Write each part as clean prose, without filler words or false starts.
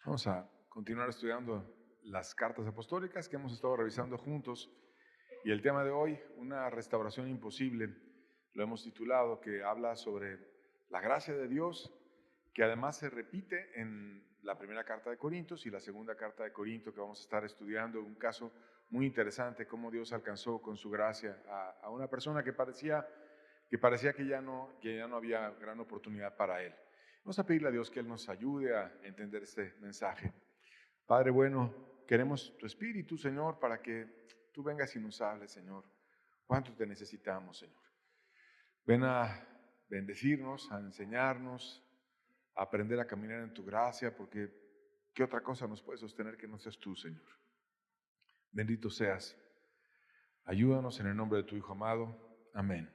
Vamos a continuar estudiando las cartas apostólicas que hemos estado revisando juntos. Y el tema de hoy, una restauración imposible, lo hemos titulado, que habla sobre la gracia de Dios, que además se repite en la primera carta de Corintios y la segunda carta de Corintios, que vamos a estar estudiando. Un caso muy interesante, cómo Dios alcanzó con su gracia a una persona que parecía que ya no había gran oportunidad para él. Vamos a pedirle a Dios que Él nos ayude a entender este mensaje. Padre bueno, queremos tu Espíritu, Señor, para que tú vengas y nos hables, Señor. ¿Cuánto te necesitamos, Señor? Ven a bendecirnos, a enseñarnos, a aprender a caminar en tu gracia, porque ¿qué otra cosa nos puede sostener que no seas tú, Señor? Bendito seas. Ayúdanos en el nombre de tu Hijo amado. Amén.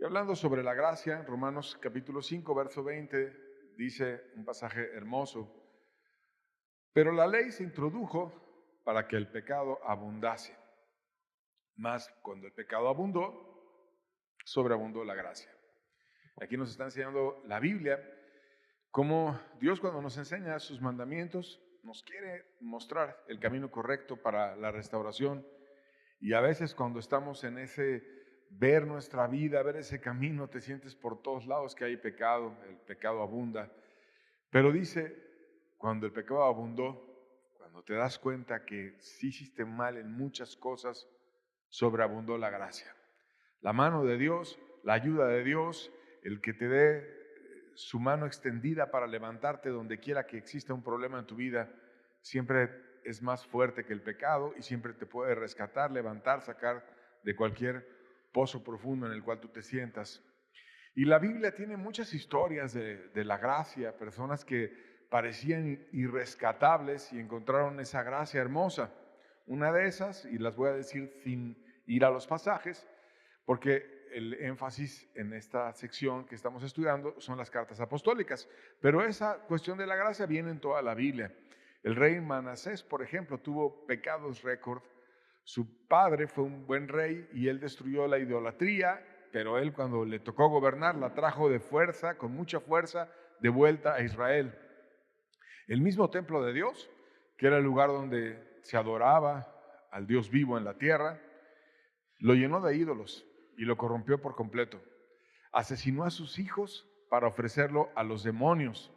Y hablando sobre la gracia, Romanos capítulo 5, verso 20, dice un pasaje hermoso: pero la ley se introdujo para que el pecado abundase. Mas cuando el pecado abundó, sobreabundó la gracia. Aquí nos está enseñando la Biblia cómo Dios, cuando nos enseña sus mandamientos, nos quiere mostrar el camino correcto para la restauración. Y a veces cuando estamos en ese ver nuestra vida, ver ese camino, te sientes por todos lados que hay pecado, el pecado abunda. Pero dice, cuando el pecado abundó, cuando te das cuenta que sí hiciste mal en muchas cosas, sobreabundó la gracia. La mano de Dios, la ayuda de Dios, el que te dé su mano extendida para levantarte donde quiera que exista un problema en tu vida, siempre es más fuerte que el pecado y siempre te puede rescatar, levantar, sacar de cualquier pozo profundo en el cual tú te sientas. Y la Biblia tiene muchas historias de la gracia, personas que parecían irrescatables y encontraron esa gracia hermosa. Una de esas, y las voy a decir sin ir a los pasajes, porque el énfasis en esta sección que estamos estudiando son las cartas apostólicas, pero esa cuestión de la gracia viene en toda la Biblia. El rey Manasés, por ejemplo, tuvo pecados récord. Su padre fue un buen rey y él destruyó la idolatría, pero él, cuando le tocó gobernar, la trajo de fuerza, con mucha fuerza, de vuelta a Israel. El mismo templo de Dios, que era el lugar donde se adoraba al Dios vivo en la tierra, lo llenó de ídolos y lo corrompió por completo. Asesinó a sus hijos para ofrecerlo a los demonios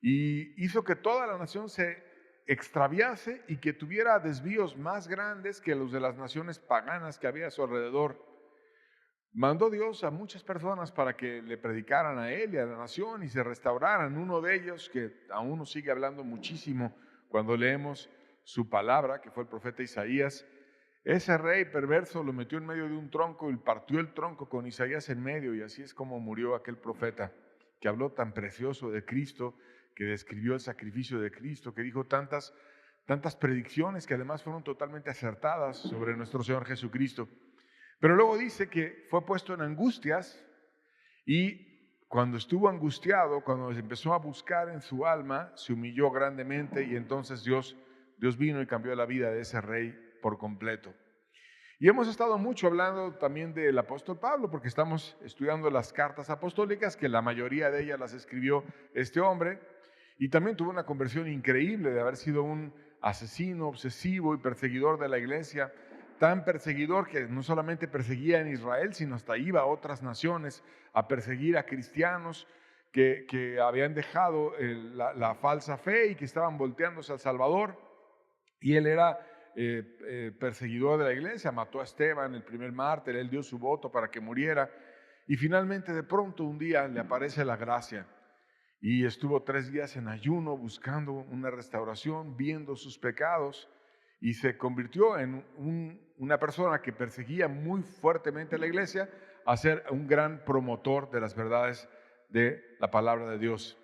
y hizo que toda la nación se extraviase y que tuviera desvíos más grandes que los de las naciones paganas que había a su alrededor. Mandó Dios a muchas personas para que le predicaran a él y a la nación y se restauraran. Uno de ellos, que aún nos sigue hablando muchísimo cuando leemos su palabra, que fue el profeta Isaías, ese rey perverso lo metió en medio de un tronco y partió el tronco con Isaías en medio, y así es como murió aquel profeta que habló tan precioso de Cristo, que describió el sacrificio de Cristo, que dijo tantas predicciones que además fueron totalmente acertadas sobre nuestro Señor Jesucristo. Pero luego dice que fue puesto en angustias y cuando estuvo angustiado, cuando empezó a buscar en su alma, se humilló grandemente y entonces Dios vino y cambió la vida de ese rey por completo. Y hemos estado mucho hablando también del apóstol Pablo, porque estamos estudiando las cartas apostólicas, que la mayoría de ellas las escribió este hombre, y también tuvo una conversión increíble de haber sido un asesino obsesivo y perseguidor de la iglesia, tan perseguidor que no solamente perseguía en Israel, sino hasta iba a otras naciones a perseguir a cristianos que habían dejado la falsa fe y que estaban volteándose al Salvador. Y él era perseguidor de la iglesia, mató a Esteban, el primer mártir, él dio su voto para que muriera. Y finalmente, de pronto, un día le aparece la gracia y estuvo 3 días en ayuno buscando una restauración, viendo sus pecados, y se convirtió en una persona que perseguía muy fuertemente a la iglesia a ser un gran promotor de las verdades de la palabra de Dios.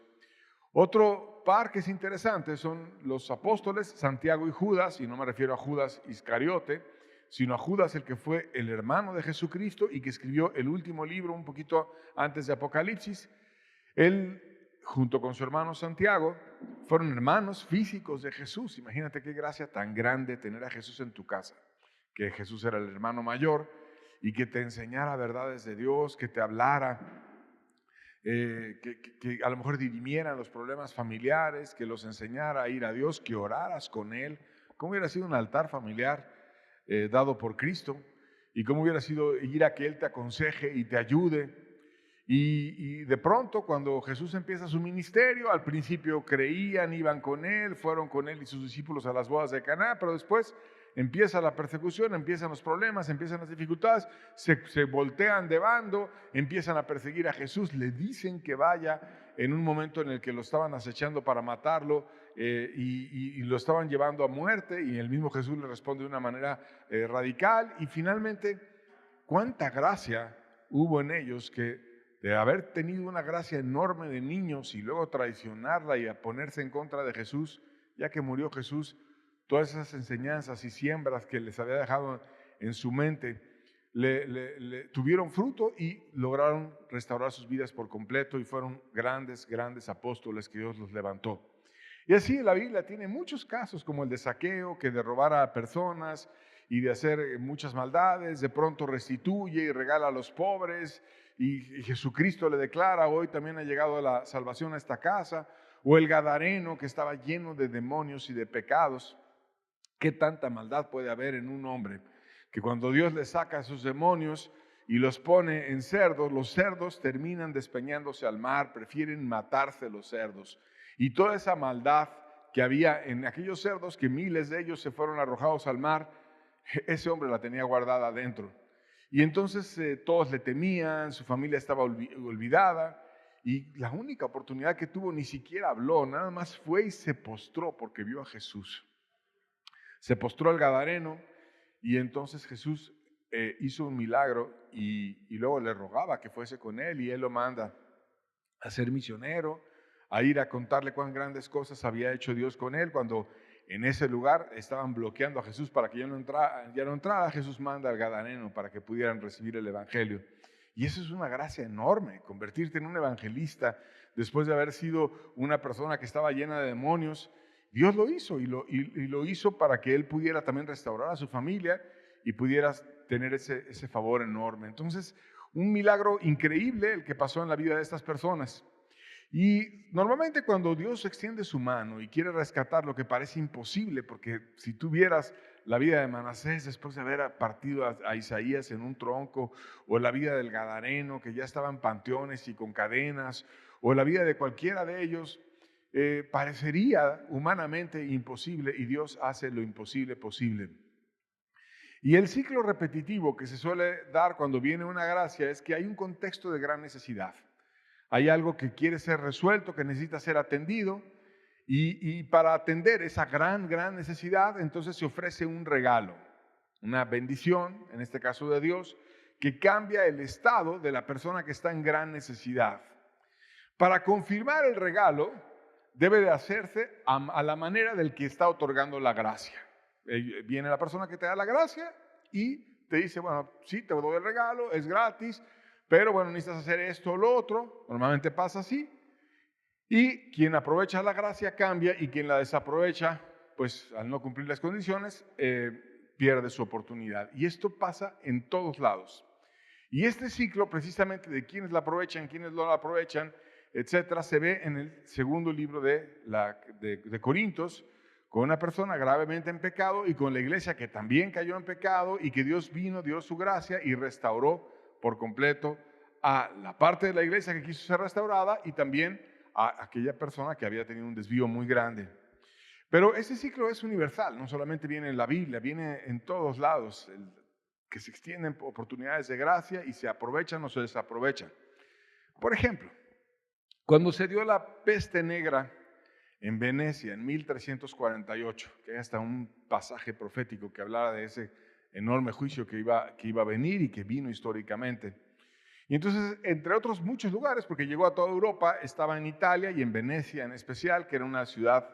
Otro par que es interesante son los apóstoles Santiago y Judas, y no me refiero a Judas Iscariote, sino a Judas, el que fue el hermano de Jesucristo y que escribió el último libro un poquito antes de Apocalipsis. Él, junto con su hermano Santiago, fueron hermanos físicos de Jesús. Imagínate qué gracia tan grande tener a Jesús en tu casa, que Jesús era el hermano mayor y que te enseñara verdades de Dios, que te hablara. que a lo mejor dirimieran los problemas familiares, que los enseñara a ir a Dios, que oraras con Él. ¿Cómo hubiera sido un altar familiar dado por Cristo? ¿Y cómo hubiera sido ir a que Él te aconseje y te ayude? Y de pronto, cuando Jesús empieza su ministerio, al principio creían, iban con Él, fueron con Él y sus discípulos a las bodas de Caná, pero después empieza la persecución, empiezan los problemas, empiezan las dificultades, se voltean de bando, empiezan a perseguir a Jesús, le dicen que vaya en un momento en el que lo estaban acechando para matarlo y lo estaban llevando a muerte, y el mismo Jesús le responde de una manera radical. Y finalmente, cuánta gracia hubo en ellos, que de haber tenido una gracia enorme de niños y luego traicionarla y a ponerse en contra de Jesús, ya que murió Jesús, todas esas enseñanzas y siembras que les había dejado en su mente, tuvieron fruto y lograron restaurar sus vidas por completo y fueron grandes, grandes apóstoles que Dios los levantó. Y así la Biblia tiene muchos casos, como el de Zaqueo, que de robar a personas y de hacer muchas maldades, de pronto restituye y regala a los pobres, y Jesucristo le declara: hoy también ha llegado la salvación a esta casa. O el gadareno, que estaba lleno de demonios y de pecados. ¿Qué tanta maldad puede haber en un hombre que cuando Dios le saca a sus demonios y los pone en cerdos, los cerdos terminan despeñándose al mar, prefieren matarse los cerdos? Y toda esa maldad que había en aquellos cerdos, que miles de ellos se fueron arrojados al mar, ese hombre la tenía guardada adentro. Y entonces todos le temían, su familia estaba olvidada, y la única oportunidad que tuvo, ni siquiera habló, nada más fue y se postró porque vio a Jesús. Se postró al gadareno, y entonces Jesús hizo un milagro y luego le rogaba que fuese con él, y él lo manda a ser misionero, a ir a contarle cuán grandes cosas había hecho Dios con él. Cuando en ese lugar estaban bloqueando a Jesús para que ya no entrara, Jesús manda al gadareno para que pudieran recibir el evangelio. Y eso es una gracia enorme, convertirte en un evangelista después de haber sido una persona que estaba llena de demonios. Dios lo hizo, y lo hizo para que él pudiera también restaurar a su familia y pudiera tener ese favor enorme. Entonces, un milagro increíble el que pasó en la vida de estas personas. Y normalmente cuando Dios extiende su mano y quiere rescatar lo que parece imposible, porque si tú vieras la vida de Manasés después de haber partido a Isaías en un tronco, o la vida del gadareno que ya estaba en panteones y con cadenas, o la vida de cualquiera de ellos, parecería humanamente imposible, y Dios hace lo imposible posible. Y el ciclo repetitivo que se suele dar cuando viene una gracia es que hay un contexto de gran necesidad. Hay algo que quiere ser resuelto, que necesita ser atendido, y para atender esa gran necesidad, entonces se ofrece un regalo, una bendición, en este caso de Dios, que cambia el estado de la persona que está en gran necesidad. Para confirmar el regalo, debe de hacerse a la manera del que está otorgando la gracia. Viene la persona que te da la gracia y te dice: bueno, sí, te doy el regalo, es gratis, pero bueno, necesitas hacer esto o lo otro. Normalmente pasa así. Y quien aprovecha la gracia cambia, y quien la desaprovecha, pues al no cumplir las condiciones, pierde su oportunidad. Y esto pasa en todos lados. Y este ciclo, precisamente, de quienes la aprovechan, quienes no la aprovechan, etcétera, se ve en el segundo libro de Corintios, con una persona gravemente en pecado y con la iglesia que también cayó en pecado, y que Dios vino, dio su gracia y restauró por completo a la parte de la iglesia que quiso ser restaurada, y también a aquella persona que había tenido un desvío muy grande. Pero ese ciclo es universal, no solamente viene en la Biblia, viene en todos lados, que se extienden oportunidades de gracia y se aprovechan o se desaprovechan. Por ejemplo, cuando se dio la peste negra en Venecia en 1348, que hay hasta un pasaje profético que hablara de ese enorme juicio que iba a venir y que vino históricamente. Y entonces, entre otros muchos lugares, porque llegó a toda Europa, estaba en Italia y en Venecia en especial, que era una ciudad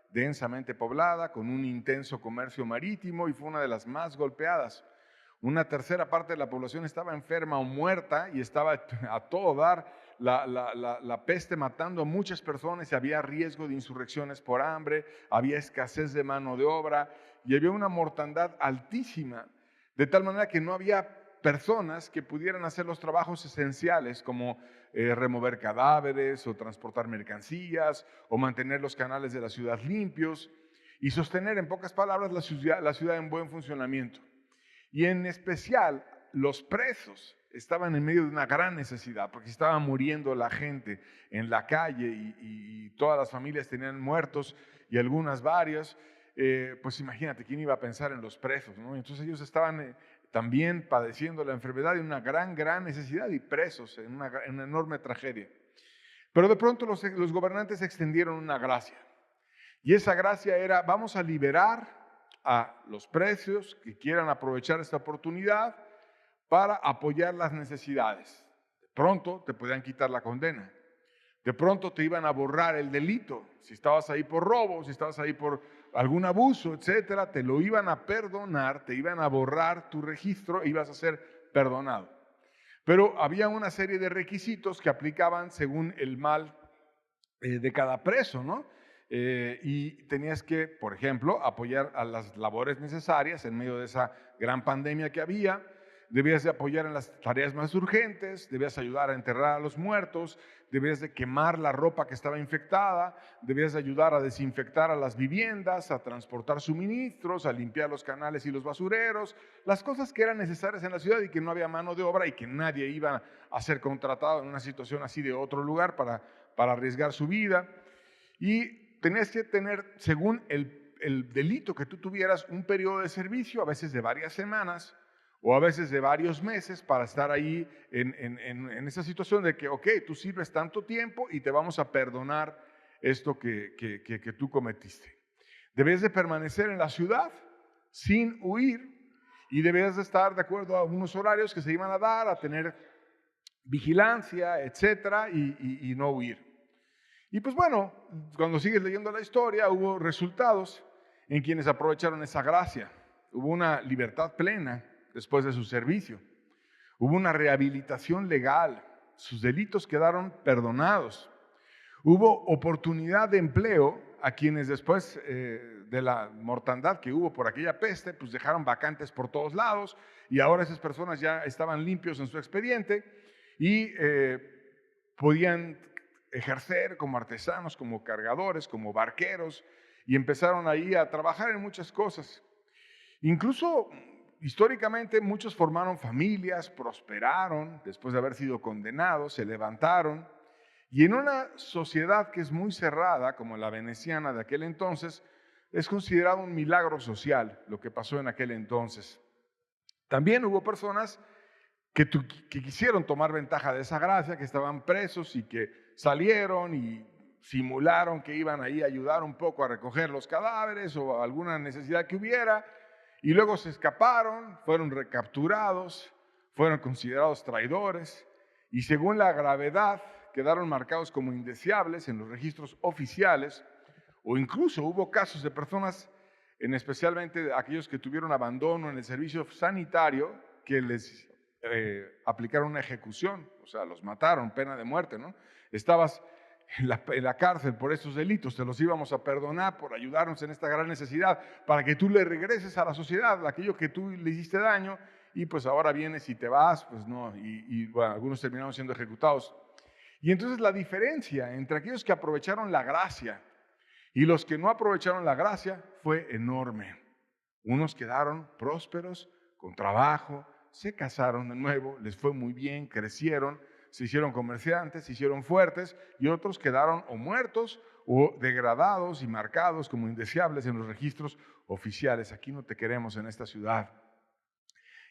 densamente poblada, con un intenso comercio marítimo, y fue una de las más golpeadas. Una tercera parte de la población estaba enferma o muerta, y estaba a todo dar la peste matando a muchas personas, y había riesgo de insurrecciones por hambre, había escasez de mano de obra, y había una mortandad altísima, de tal manera que no había personas que pudieran hacer los trabajos esenciales como remover cadáveres o transportar mercancías o mantener los canales de la ciudad limpios y sostener, en pocas palabras, la ciudad en buen funcionamiento. Y en especial, los presos estaban en medio de una gran necesidad, porque estaba muriendo la gente en la calle y todas las familias tenían muertos y algunas varias. Pues imagínate, ¿quién iba a pensar en los presos, ¿no? Entonces ellos estaban también padeciendo la enfermedad y una gran necesidad y presos en una enorme tragedia. Pero de pronto los gobernantes extendieron una gracia. Y esa gracia era: vamos a liberar a los presos que quieran aprovechar esta oportunidad para apoyar las necesidades. De pronto te podían quitar la condena. De pronto te iban a borrar el delito. Si estabas ahí por robo, si estabas ahí por algún abuso, etcétera, te lo iban a perdonar, te iban a borrar tu registro e ibas a ser perdonado. Pero había una serie de requisitos que aplicaban según el mal de cada preso, ¿no? Y tenías que, por ejemplo, apoyar a las labores necesarias en medio de esa gran pandemia que había. Debías de apoyar en las tareas más urgentes, debías ayudar a enterrar a los muertos, debías de quemar la ropa que estaba infectada, debías de ayudar a desinfectar a las viviendas, a transportar suministros, a limpiar los canales y los basureros, las cosas que eran necesarias en la ciudad y que no había mano de obra y que nadie iba a ser contratado en una situación así de otro lugar para arriesgar su vida. Y tenías que tener, según el delito que tú tuvieras, un periodo de servicio, a veces de varias semanas, o a veces de varios meses, para estar ahí en esa situación de que, ok, tú sirves tanto tiempo y te vamos a perdonar esto que tú cometiste. Debes de permanecer en la ciudad sin huir y debes de estar de acuerdo a unos horarios que se iban a dar, a tener vigilancia, etcétera, y no huir. Y pues bueno, cuando sigues leyendo la historia, hubo resultados en quienes aprovecharon esa gracia. Hubo una libertad plena después de su servicio. Hubo una rehabilitación legal, sus delitos quedaron perdonados. Hubo oportunidad de empleo a quienes después de la mortandad que hubo por aquella peste, pues dejaron vacantes por todos lados y ahora esas personas ya estaban limpios en su expediente y podían ejercer como artesanos, como cargadores, como barqueros y empezaron ahí a trabajar en muchas cosas. Incluso históricamente muchos formaron familias, prosperaron después de haber sido condenados, se levantaron. Y en una sociedad que es muy cerrada, como la veneciana de aquel entonces, es considerado un milagro social lo que pasó en aquel entonces. También hubo personas que quisieron tomar ventaja de esa gracia, que estaban presos y que salieron y simularon que iban ahí a ayudar un poco a recoger los cadáveres o alguna necesidad que hubiera, y luego se escaparon, fueron recapturados, fueron considerados traidores, y según la gravedad quedaron marcados como indeseables en los registros oficiales, o incluso hubo casos de personas, especialmente aquellos que tuvieron abandono en el servicio sanitario, que les aplicaron una ejecución, o sea, los mataron, pena de muerte, ¿no? Estabas en la cárcel por estos delitos, te los íbamos a perdonar por ayudarnos en esta gran necesidad, para que tú le regreses a la sociedad aquello que tú le hiciste daño, y pues ahora vienes y te vas, pues no, y bueno, algunos terminaron siendo ejecutados. Y entonces la diferencia entre aquellos que aprovecharon la gracia y los que no aprovecharon la gracia fue enorme. Unos quedaron prósperos, con trabajo, se casaron de nuevo, les fue muy bien, crecieron, se hicieron comerciantes, se hicieron fuertes, y otros quedaron o muertos o degradados y marcados como indeseables en los registros oficiales. Aquí no te queremos en esta ciudad.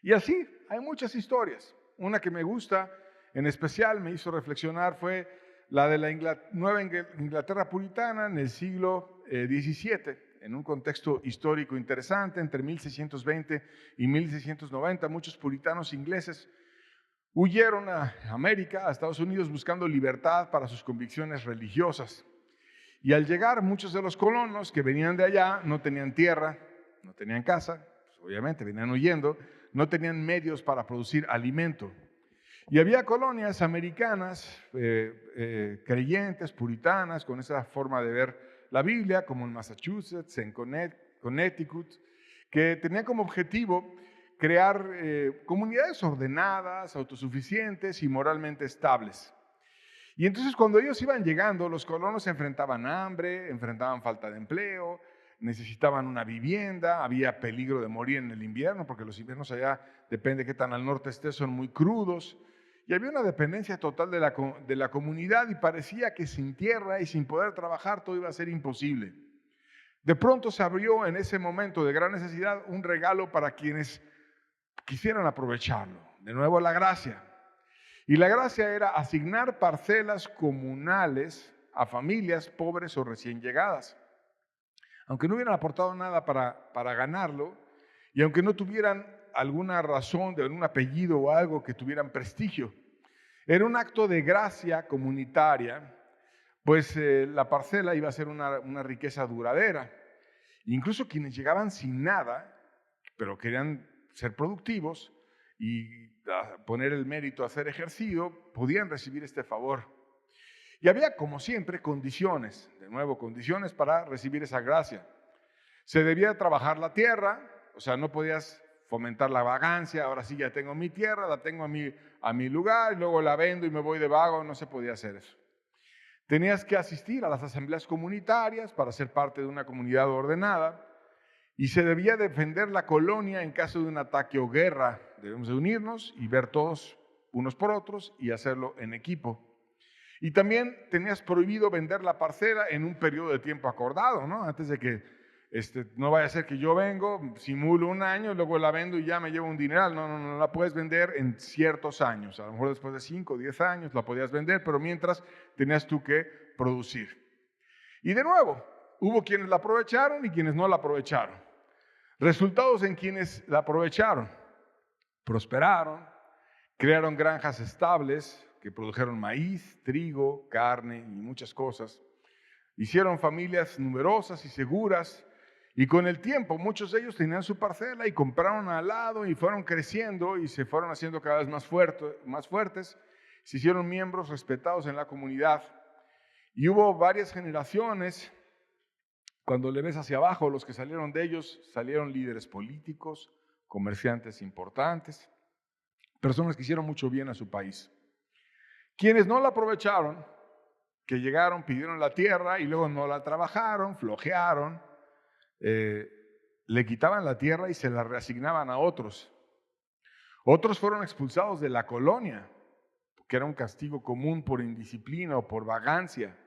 Y así hay muchas historias. Una que me gusta, en especial me hizo reflexionar, fue la de la Nueva Inglaterra puritana en el siglo XVII, en un contexto histórico interesante, entre 1620 y 1690, muchos puritanos ingleses huyeron a América, a Estados Unidos, buscando libertad para sus convicciones religiosas. Y al llegar, muchos de los colonos que venían de allá no tenían tierra, no tenían casa, pues obviamente venían huyendo, no tenían medios para producir alimento. Y había colonias americanas, creyentes, puritanas, con esa forma de ver la Biblia, como en Massachusetts, en Connecticut, que tenían como objetivo crear comunidades ordenadas, autosuficientes y moralmente estables. Y entonces cuando ellos iban llegando, los colonos enfrentaban hambre, enfrentaban falta de empleo, necesitaban una vivienda, había peligro de morir en el invierno, porque los inviernos allá, depende de qué tan al norte estés, son muy crudos. Y había una dependencia total de la comunidad y parecía que sin tierra y sin poder trabajar todo iba a ser imposible. De pronto se abrió en ese momento de gran necesidad un regalo para quienes quisieran aprovecharlo. De nuevo la gracia. Y la gracia era asignar parcelas comunales a familias pobres o recién llegadas. Aunque no hubieran aportado nada para ganarlo y aunque no tuvieran alguna razón de un apellido o algo que tuvieran prestigio. Era un acto de gracia comunitaria, pues la parcela iba a ser una riqueza duradera. Incluso quienes llegaban sin nada, pero querían ser productivos y poner el mérito a ser ejercido, podían recibir este favor. Y había, como siempre, condiciones, de nuevo, condiciones para recibir esa gracia. Se debía trabajar la tierra, o sea, no podías fomentar la vagancia, ahora sí ya tengo mi tierra, la tengo a mi lugar, y luego la vendo y me voy de vago, no se podía hacer eso. Tenías que asistir a las asambleas comunitarias para ser parte de una comunidad ordenada, y se debía defender la colonia en caso de un ataque o guerra. Debemos de unirnos y ver todos unos por otros y hacerlo en equipo. Y también tenías prohibido vender la parcela en un periodo de tiempo acordado, ¿no? Antes de que no vaya a ser que yo vengo, simulo un año, luego la vendo y ya me llevo un dineral. No la puedes vender en ciertos años. A lo mejor después de 5 o 10 años la podías vender, pero mientras tenías tú que producir. Y de nuevo, hubo quienes la aprovecharon y quienes no la aprovecharon. Resultados en quienes la aprovecharon. Prosperaron, crearon granjas estables que produjeron maíz, trigo, carne y muchas cosas. Hicieron familias numerosas y seguras y con el tiempo muchos de ellos tenían su parcela y compraron al lado y fueron creciendo y se fueron haciendo cada vez más fuertes. Se hicieron miembros respetados en la comunidad y hubo varias generaciones. Cuando le ves hacia abajo, los que salieron de ellos salieron líderes políticos, comerciantes importantes, personas que hicieron mucho bien a su país. Quienes no la aprovecharon, que llegaron, pidieron la tierra y luego no la trabajaron, flojearon, le quitaban la tierra y se la reasignaban a otros. Otros fueron expulsados de la colonia, que era un castigo común por indisciplina o por vagancia.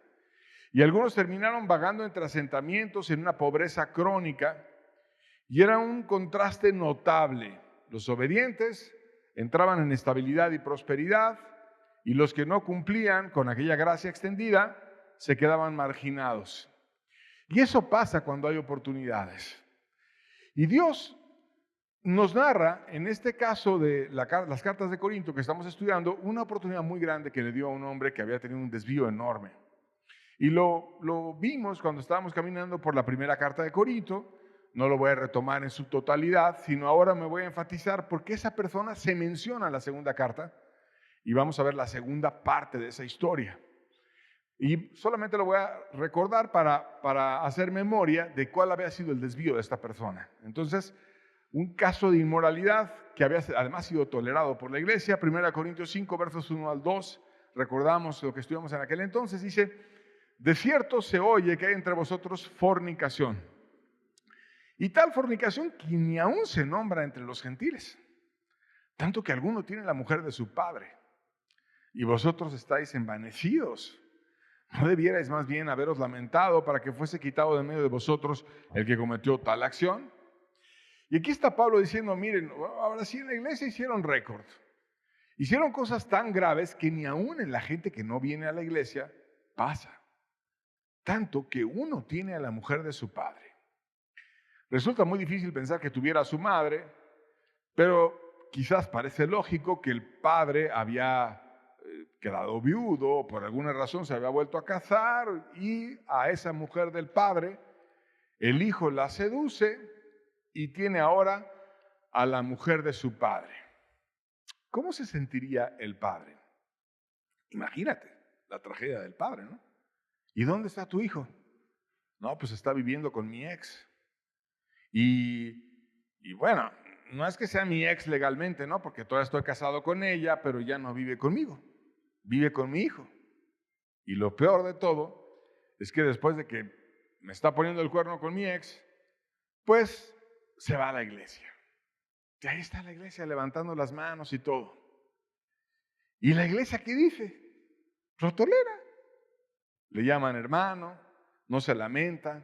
Y algunos terminaron vagando entre asentamientos en una pobreza crónica y era un contraste notable. Los obedientes entraban en estabilidad y prosperidad y los que no cumplían con aquella gracia extendida se quedaban marginados. Y eso pasa cuando hay oportunidades. Y Dios nos narra, en este caso de las cartas de Corinto que estamos estudiando, una oportunidad muy grande que le dio a un hombre que había tenido un desvío enorme. Y lo vimos cuando estábamos caminando por la primera carta de Corinto. No lo voy a retomar en su totalidad, sino ahora me voy a enfatizar porque esa persona se menciona en la segunda carta y vamos a ver la segunda parte de esa historia. Y solamente lo voy a recordar para hacer memoria de cuál había sido el desvío de esta persona. Entonces, un caso de inmoralidad que había además sido tolerado por la iglesia. 1 Corintios 5, versos 1 al 2, recordamos lo que estudiamos en aquel entonces, dice: de cierto se oye que hay entre vosotros fornicación, y tal fornicación que ni aún se nombra entre los gentiles, tanto que alguno tiene la mujer de su padre, y vosotros estáis envanecidos. ¿No debierais más bien haberos lamentado para que fuese quitado de medio de vosotros el que cometió tal acción? Y aquí está Pablo diciendo: miren, ahora sí en la iglesia hicieron récord. Hicieron cosas tan graves que ni aún en la gente que no viene a la iglesia pasa. Tanto que uno tiene a la mujer de su padre. Resulta muy difícil pensar que tuviera a su madre, pero quizás parece lógico que el padre había quedado viudo o por alguna razón se había vuelto a casar y a esa mujer del padre el hijo la seduce y tiene ahora a la mujer de su padre. ¿Cómo se sentiría el padre? Imagínate la tragedia del padre, ¿no? ¿Y dónde está tu hijo? No, pues está viviendo con mi ex. Y bueno, no es que sea mi ex legalmente, ¿no? Porque todavía estoy casado con ella, pero ya no vive conmigo, vive con mi hijo. Y lo peor de todo es que después de que me está poniendo el cuerno con mi ex, pues se va a la iglesia. Y ahí está la iglesia levantando las manos y todo. ¿Y la iglesia qué dice? Lo tolera. Le llaman hermano, no se lamenta.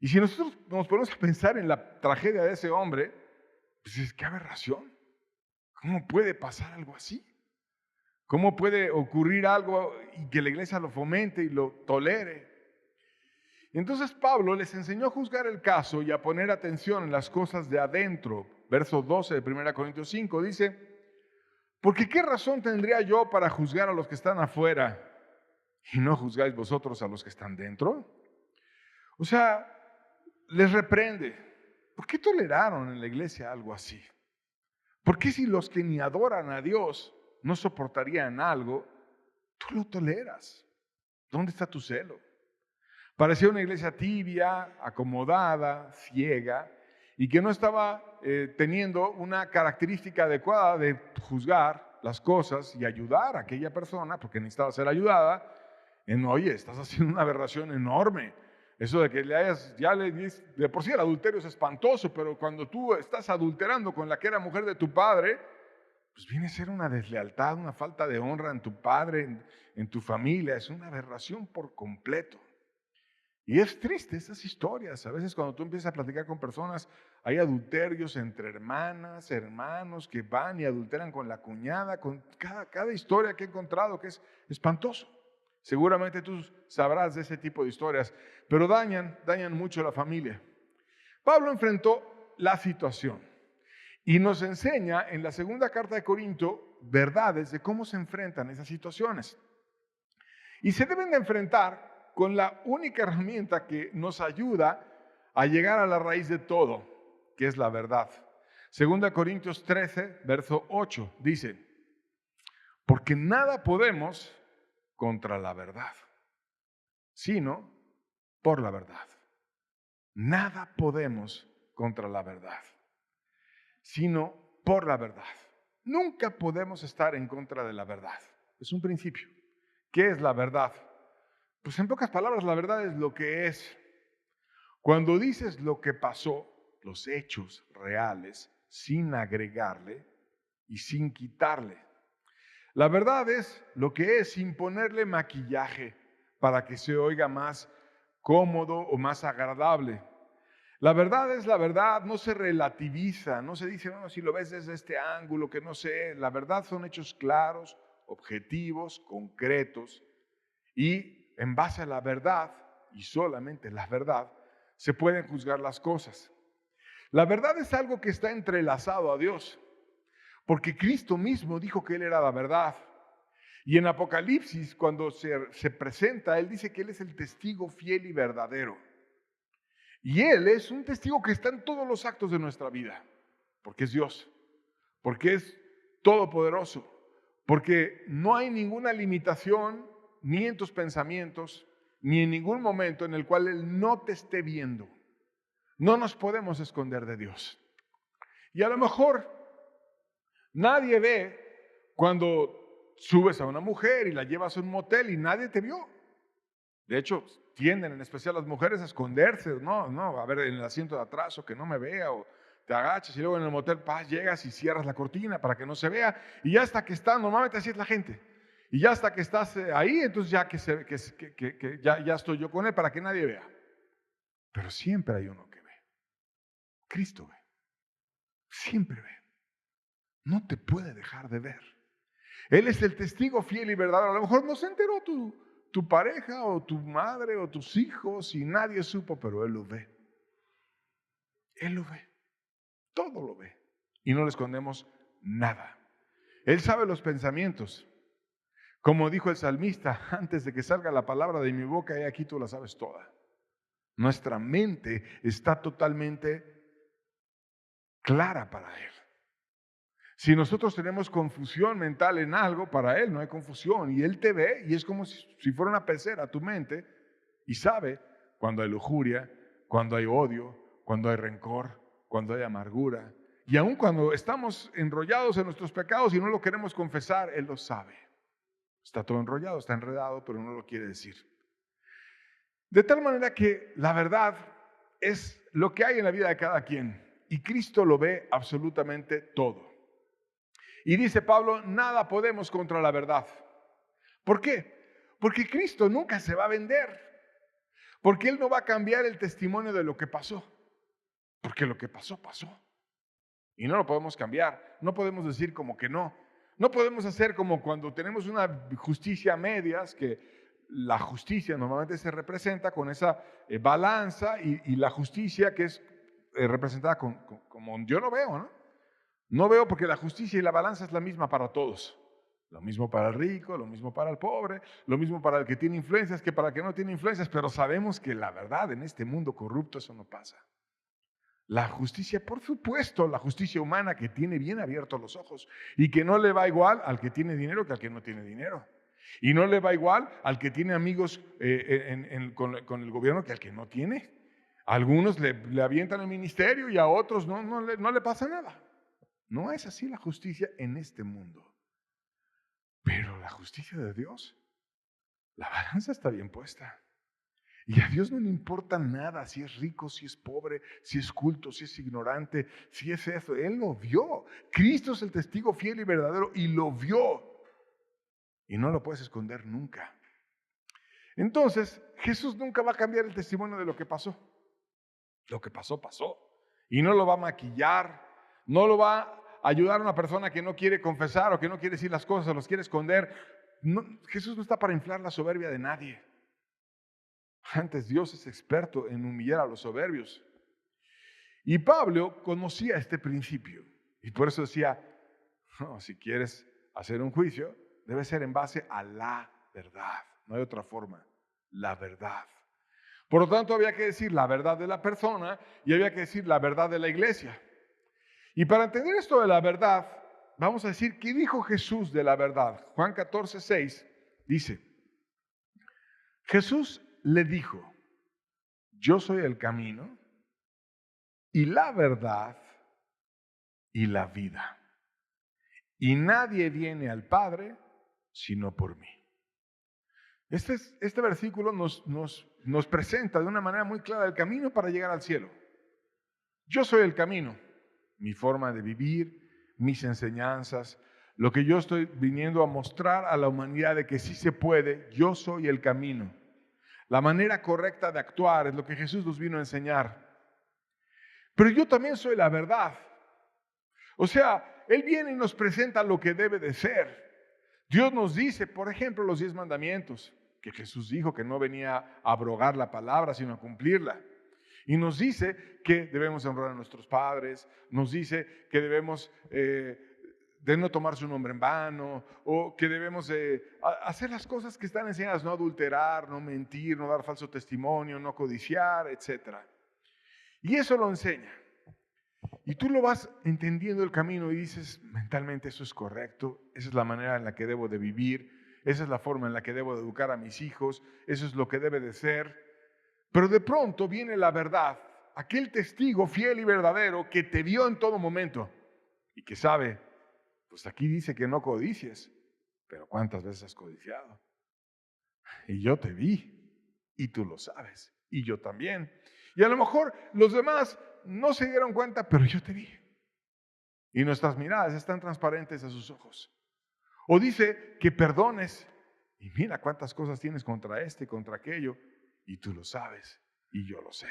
Y si nosotros nos ponemos a pensar en la tragedia de ese hombre, pues es qué aberración. ¿Cómo puede pasar algo así? ¿Cómo puede ocurrir algo y que la iglesia lo fomente y lo tolere? Entonces Pablo les enseñó a juzgar el caso y a poner atención en las cosas de adentro. Verso 12 de 1 Corintios 5 dice, porque ¿qué razón tendría yo para juzgar a los que están afuera y no juzgáis vosotros a los que están dentro? O sea, les reprende. ¿Por qué toleraron en la iglesia algo así? ¿Por qué si los que ni adoran a Dios no soportarían algo, tú lo toleras? ¿Dónde está tu celo? Parecía una iglesia tibia, acomodada, ciega, y que no estaba teniendo una característica adecuada de juzgar las cosas y ayudar a aquella persona, porque necesitaba ser ayudada, oye, estás haciendo una aberración enorme. Eso de que de por sí el adulterio es espantoso, pero cuando tú estás adulterando con la que era mujer de tu padre, pues viene a ser una deslealtad, una falta de honra en tu padre, en tu familia, es una aberración por completo. Y es triste estas historias. A veces cuando tú empiezas a platicar con personas, hay adulterios entre hermanas, hermanos que van y adulteran con la cuñada, con cada historia que he encontrado que es espantoso. Seguramente tú sabrás de ese tipo de historias, pero dañan mucho a la familia. Pablo enfrentó la situación y nos enseña en la segunda carta de Corinto verdades de cómo se enfrentan esas situaciones. Y se deben de enfrentar con la única herramienta que nos ayuda a llegar a la raíz de todo, que es la verdad. Segunda Corintios 13, verso 8, dice, porque nada podemos contra la verdad, sino por la verdad. Nada podemos contra la verdad, sino por la verdad. Nunca podemos estar en contra de la verdad. Es un principio. ¿Qué es la verdad? Pues en pocas palabras, la verdad es lo que es. Cuando dices lo que pasó, los hechos reales, sin agregarle y sin quitarle. La verdad es lo que es sin ponerle maquillaje para que se oiga más cómodo o más agradable. La verdad es la verdad, no se relativiza, no se dice, no, si lo ves desde este ángulo, que no sé. La verdad son hechos claros, objetivos, concretos y en base a la verdad, y solamente la verdad, se pueden juzgar las cosas. La verdad es algo que está entrelazado a Dios, porque Cristo mismo dijo que Él era la verdad. Y en Apocalipsis, cuando se presenta, Él dice que Él es el testigo fiel y verdadero. Y Él es un testigo que está en todos los actos de nuestra vida, porque es Dios, porque es todopoderoso, porque no hay ninguna limitación ni en tus pensamientos, ni en ningún momento en el cual Él no te esté viendo. No nos podemos esconder de Dios. Y a lo mejor nadie ve cuando subes a una mujer y la llevas a un motel y nadie te vio. De hecho, tienden en especial las mujeres a esconderse, a ver en el asiento de atrás o que no me vea, o te agachas y luego en el motel llegas y cierras la cortina para que no se vea, y ya hasta que estás, normalmente así es la gente, y ya hasta que estás ahí, entonces ya ya estoy yo con él para que nadie vea. Pero siempre hay uno que ve. Cristo ve. Siempre ve. No te puede dejar de ver. Él es el testigo fiel y verdadero. A lo mejor no se enteró tu pareja o tu madre o tus hijos y nadie supo, pero Él lo ve. Él lo ve. Todo lo ve. Y no le escondemos nada. Él sabe los pensamientos. Como dijo el salmista, antes de que salga la palabra de mi boca, aquí tú la sabes toda. Nuestra mente está totalmente clara para Él. Si nosotros tenemos confusión mental en algo, para Él no hay confusión. Y Él te ve y es como si fuera una pecera tu mente y sabe cuando hay lujuria, cuando hay odio, cuando hay rencor, cuando hay amargura. Y aun cuando estamos enrollados en nuestros pecados y no lo queremos confesar, Él lo sabe. Está todo enrollado, está enredado, pero no lo quiere decir. De tal manera que la verdad es lo que hay en la vida de cada quien. Y Cristo lo ve absolutamente todo. Y dice Pablo, nada podemos contra la verdad. ¿Por qué? Porque Cristo nunca se va a vender. Porque Él no va a cambiar el testimonio de lo que pasó. Porque lo que pasó, pasó. Y no lo podemos cambiar. No podemos decir como que no. No podemos hacer como cuando tenemos una justicia a medias, que la justicia normalmente se representa con esa balanza y la justicia que es representada como yo no veo, ¿no? No veo porque la justicia y la balanza es la misma para todos. Lo mismo para el rico, lo mismo para el pobre, lo mismo para el que tiene influencias que para el que no tiene influencias, pero sabemos que la verdad en este mundo corrupto eso no pasa. La justicia, por supuesto, la justicia humana que tiene bien abiertos los ojos y que no le va igual al que tiene dinero que al que no tiene dinero. Y no le va igual al que tiene amigos con el gobierno que al que no tiene. A algunos le avientan el ministerio y a otros no le pasa nada. No es así la justicia en este mundo. Pero la justicia de Dios, la balanza está bien puesta. Y a Dios no le importa nada si es rico, si es pobre, si es culto, si es ignorante, si es eso. Él lo vio. Cristo es el testigo fiel y verdadero y lo vio. Y no lo puedes esconder nunca. Entonces, Jesús nunca va a cambiar el testimonio de lo que pasó. Lo que pasó, pasó. Y no lo va a maquillar, no lo va a ayudar a una persona que no quiere confesar o que no quiere decir las cosas o los quiere esconder. No, Jesús no está para inflar la soberbia de nadie. Antes, Dios es experto en humillar a los soberbios. Y Pablo conocía este principio. Y por eso decía, no, si quieres hacer un juicio, debe ser en base a la verdad. No hay otra forma. La verdad. Por lo tanto, había que decir la verdad de la persona y había que decir la verdad de la iglesia. Y para entender esto de la verdad, vamos a decir, ¿qué dijo Jesús de la verdad? Juan 14:6 dice, Jesús le dijo, yo soy el camino y la verdad y la vida. Y nadie viene al Padre sino por mí. Este versículo nos presenta de una manera muy clara el camino para llegar al cielo. Yo soy el camino, mi forma de vivir, mis enseñanzas, lo que yo estoy viniendo a mostrar a la humanidad de que sí se puede, yo soy el camino. La manera correcta de actuar es lo que Jesús nos vino a enseñar. Pero yo también soy la verdad. O sea, Él viene y nos presenta lo que debe de ser. Dios nos dice, por ejemplo, los 10 mandamientos, que Jesús dijo que no venía a abrogar la palabra, sino a cumplirla. Y nos dice que debemos honrar a nuestros padres, nos dice que debemos de no tomar su nombre en vano, o que debemos hacer las cosas que están enseñadas, no adulterar, no mentir, no dar falso testimonio, no codiciar, etc. Y eso lo enseña. Y tú lo vas entendiendo el camino y dices, mentalmente eso es correcto, esa es la manera en la que debo de vivir, esa es la forma en la que debo de educar a mis hijos, eso es lo que debe de ser. Pero de pronto viene la verdad, aquel testigo fiel y verdadero que te vio en todo momento y que sabe, pues aquí dice que no codicies, pero ¿cuántas veces has codiciado? Y yo te vi y tú lo sabes y yo también. Y a lo mejor los demás no se dieron cuenta, pero yo te vi. Y nuestras miradas están transparentes a sus ojos. O dice que perdones y mira cuántas cosas tienes contra este y contra aquello y tú lo sabes y yo lo sé.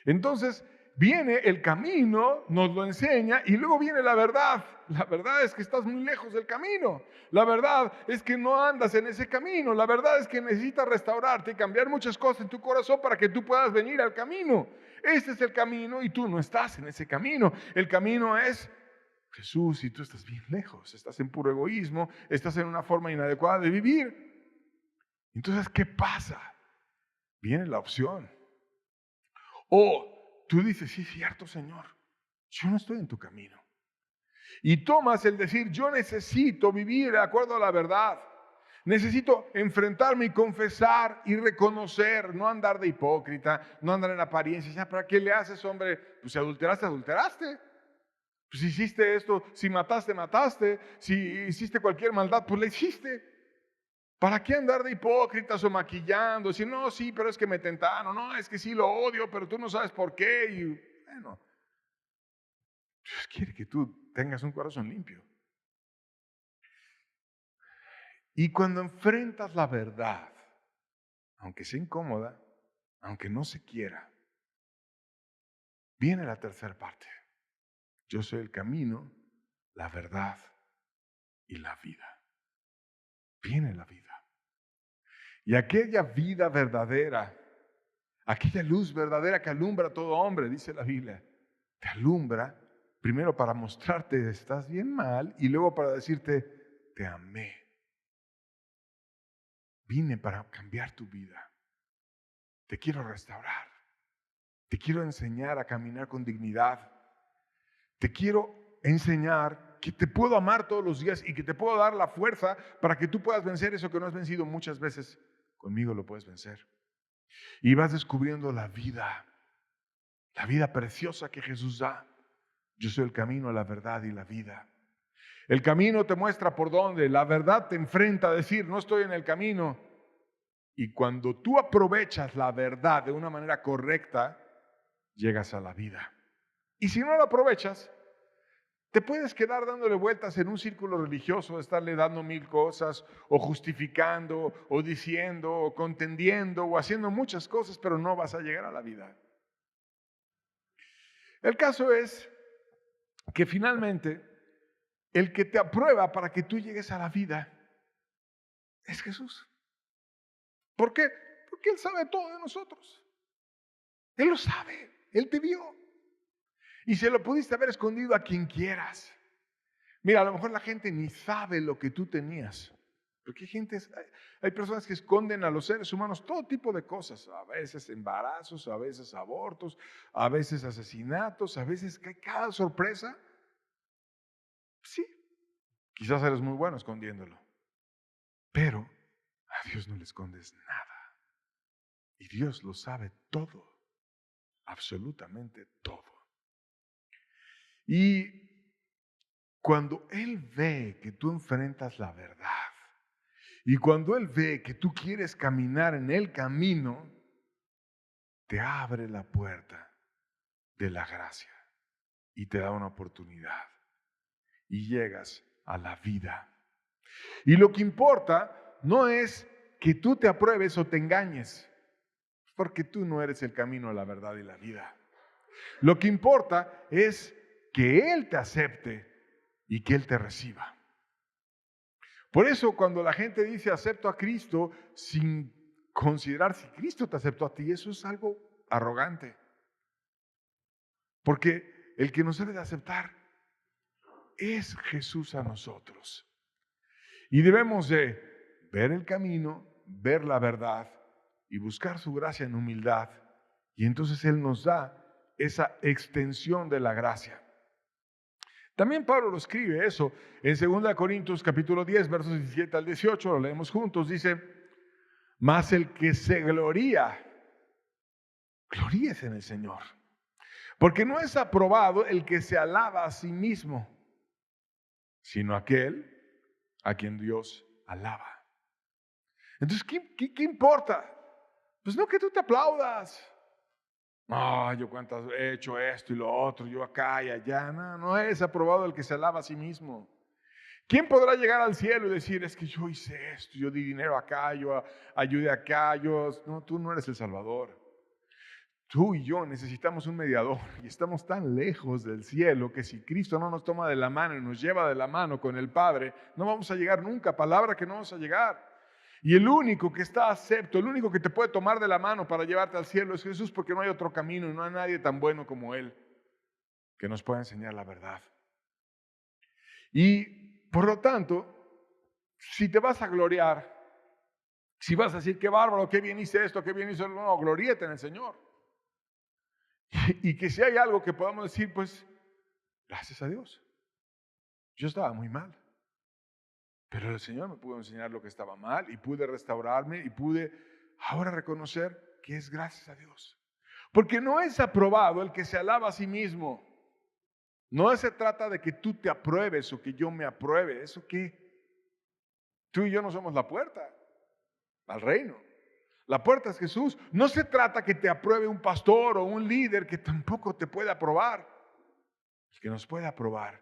Entonces viene el camino, nos lo enseña y luego viene la verdad. La verdad es que estás muy lejos del camino. La verdad es que no andas en ese camino. La verdad es que necesitas restaurarte y cambiar muchas cosas en tu corazón para que tú puedas venir al camino. Este es el camino y tú no estás en ese camino. El camino es Jesús y tú estás bien lejos. Estás en puro egoísmo, estás en una forma inadecuada de vivir. Entonces, ¿qué pasa? Viene la opción. O tú dices, sí es cierto, Señor, yo no estoy en tu camino. Y tomas el decir, yo necesito vivir de acuerdo a la verdad. Necesito enfrentarme y confesar y reconocer, no andar de hipócrita, no andar en apariencias. ¿Para qué le haces, hombre? Pues si adulteraste, adulteraste. Pues si hiciste esto, si mataste, mataste. Si hiciste cualquier maldad, pues la hiciste. ¿Para qué andar de hipócritas o maquillando? Si no, sí, pero es que me tentaron. No, es que sí lo odio, pero tú no sabes por qué. Y bueno, Dios quiere que tú tengas un corazón limpio. Y cuando enfrentas la verdad, aunque sea incómoda, aunque no se quiera, viene la tercera parte. Yo soy el camino, la verdad y la vida. Viene la vida. Y aquella vida verdadera, aquella luz verdadera que alumbra a todo hombre, dice la Biblia, te alumbra primero para mostrarte estás bien mal y luego para decirte te amé. Vine para cambiar tu vida. Te quiero restaurar. Te quiero enseñar a caminar con dignidad. Te quiero enseñar que te puedo amar todos los días y que te puedo dar la fuerza para que tú puedas vencer eso que no has vencido muchas veces. Conmigo lo puedes vencer. Y vas descubriendo la vida preciosa que Jesús da. Yo soy el camino, la verdad y la vida. El camino te muestra por dónde, la verdad te enfrenta a decir, no estoy en el camino. Y cuando tú aprovechas la verdad de una manera correcta, llegas a la vida. Y si no la aprovechas, te puedes quedar dándole vueltas en un círculo religioso, estarle dando mil cosas, o justificando, o diciendo, o contendiendo, o haciendo muchas cosas, pero no vas a llegar a la vida. El caso es que finalmente el que te aprueba para que tú llegues a la vida es Jesús. ¿Por qué? Porque Él sabe todo de nosotros. Él lo sabe, Él te vio. Y se lo pudiste haber escondido a quien quieras. Mira, a lo mejor la gente ni sabe lo que tú tenías. Porque hay personas que esconden a los seres humanos todo tipo de cosas. A veces embarazos, a veces abortos, a veces asesinatos, a veces cada sorpresa. Sí, quizás eres muy bueno escondiéndolo. Pero a Dios no le escondes nada. Y Dios lo sabe todo. Absolutamente todo. Y cuando Él ve que tú enfrentas la verdad y cuando Él ve que tú quieres caminar en el camino, te abre la puerta de la gracia y te da una oportunidad y llegas a la vida. Y lo que importa no es que tú te apruebes o te engañes, porque tú no eres el camino, la verdad y la vida. Lo que importa es que Él te acepte y que Él te reciba. Por eso cuando la gente dice acepto a Cristo sin considerar si Cristo te aceptó a ti, eso es algo arrogante. Porque el que nos debe de aceptar es Jesús a nosotros. Y debemos de ver el camino, ver la verdad y buscar su gracia en humildad. Y entonces Él nos da esa extensión de la gracia. También Pablo lo escribe eso en 2 Corintios capítulo 10, versos 17 al 18, lo leemos juntos, dice, mas el que se gloríese en el Señor, porque no es aprobado el que se alaba a sí mismo, sino aquel a quien Dios alaba. Entonces, ¿qué importa? Pues no que tú te aplaudas. No, yo cuántas he hecho esto y lo otro, yo acá y allá. No es aprobado el que se alaba a sí mismo. ¿Quién podrá llegar al cielo y decir, es que yo hice esto, yo di dinero acá, yo ayudé acá, No, tú no eres el Salvador. Tú y yo necesitamos un mediador y estamos tan lejos del cielo que si Cristo no nos toma de la mano y nos lleva de la mano con el Padre, no vamos a llegar nunca, palabra que no vamos a llegar. Y el único que está acepto, el único que te puede tomar de la mano para llevarte al cielo es Jesús, porque no hay otro camino y no hay nadie tan bueno como Él que nos pueda enseñar la verdad. Y por lo tanto, si te vas a gloriar, si vas a decir, qué bárbaro, qué bien hice esto, qué bien hice eso, no, gloríate en el Señor. Y que si hay algo que podamos decir, pues, gracias a Dios. Yo estaba muy mal. Pero el Señor me pudo enseñar lo que estaba mal y pude restaurarme y pude ahora reconocer que es gracias a Dios. Porque no es aprobado el que se alaba a sí mismo. No se trata de que tú te apruebes o que yo me apruebe. ¿Eso qué? Tú y yo no somos la puerta al reino. La puerta es Jesús. No se trata que te apruebe un pastor o un líder que tampoco te puede aprobar. El que nos puede aprobar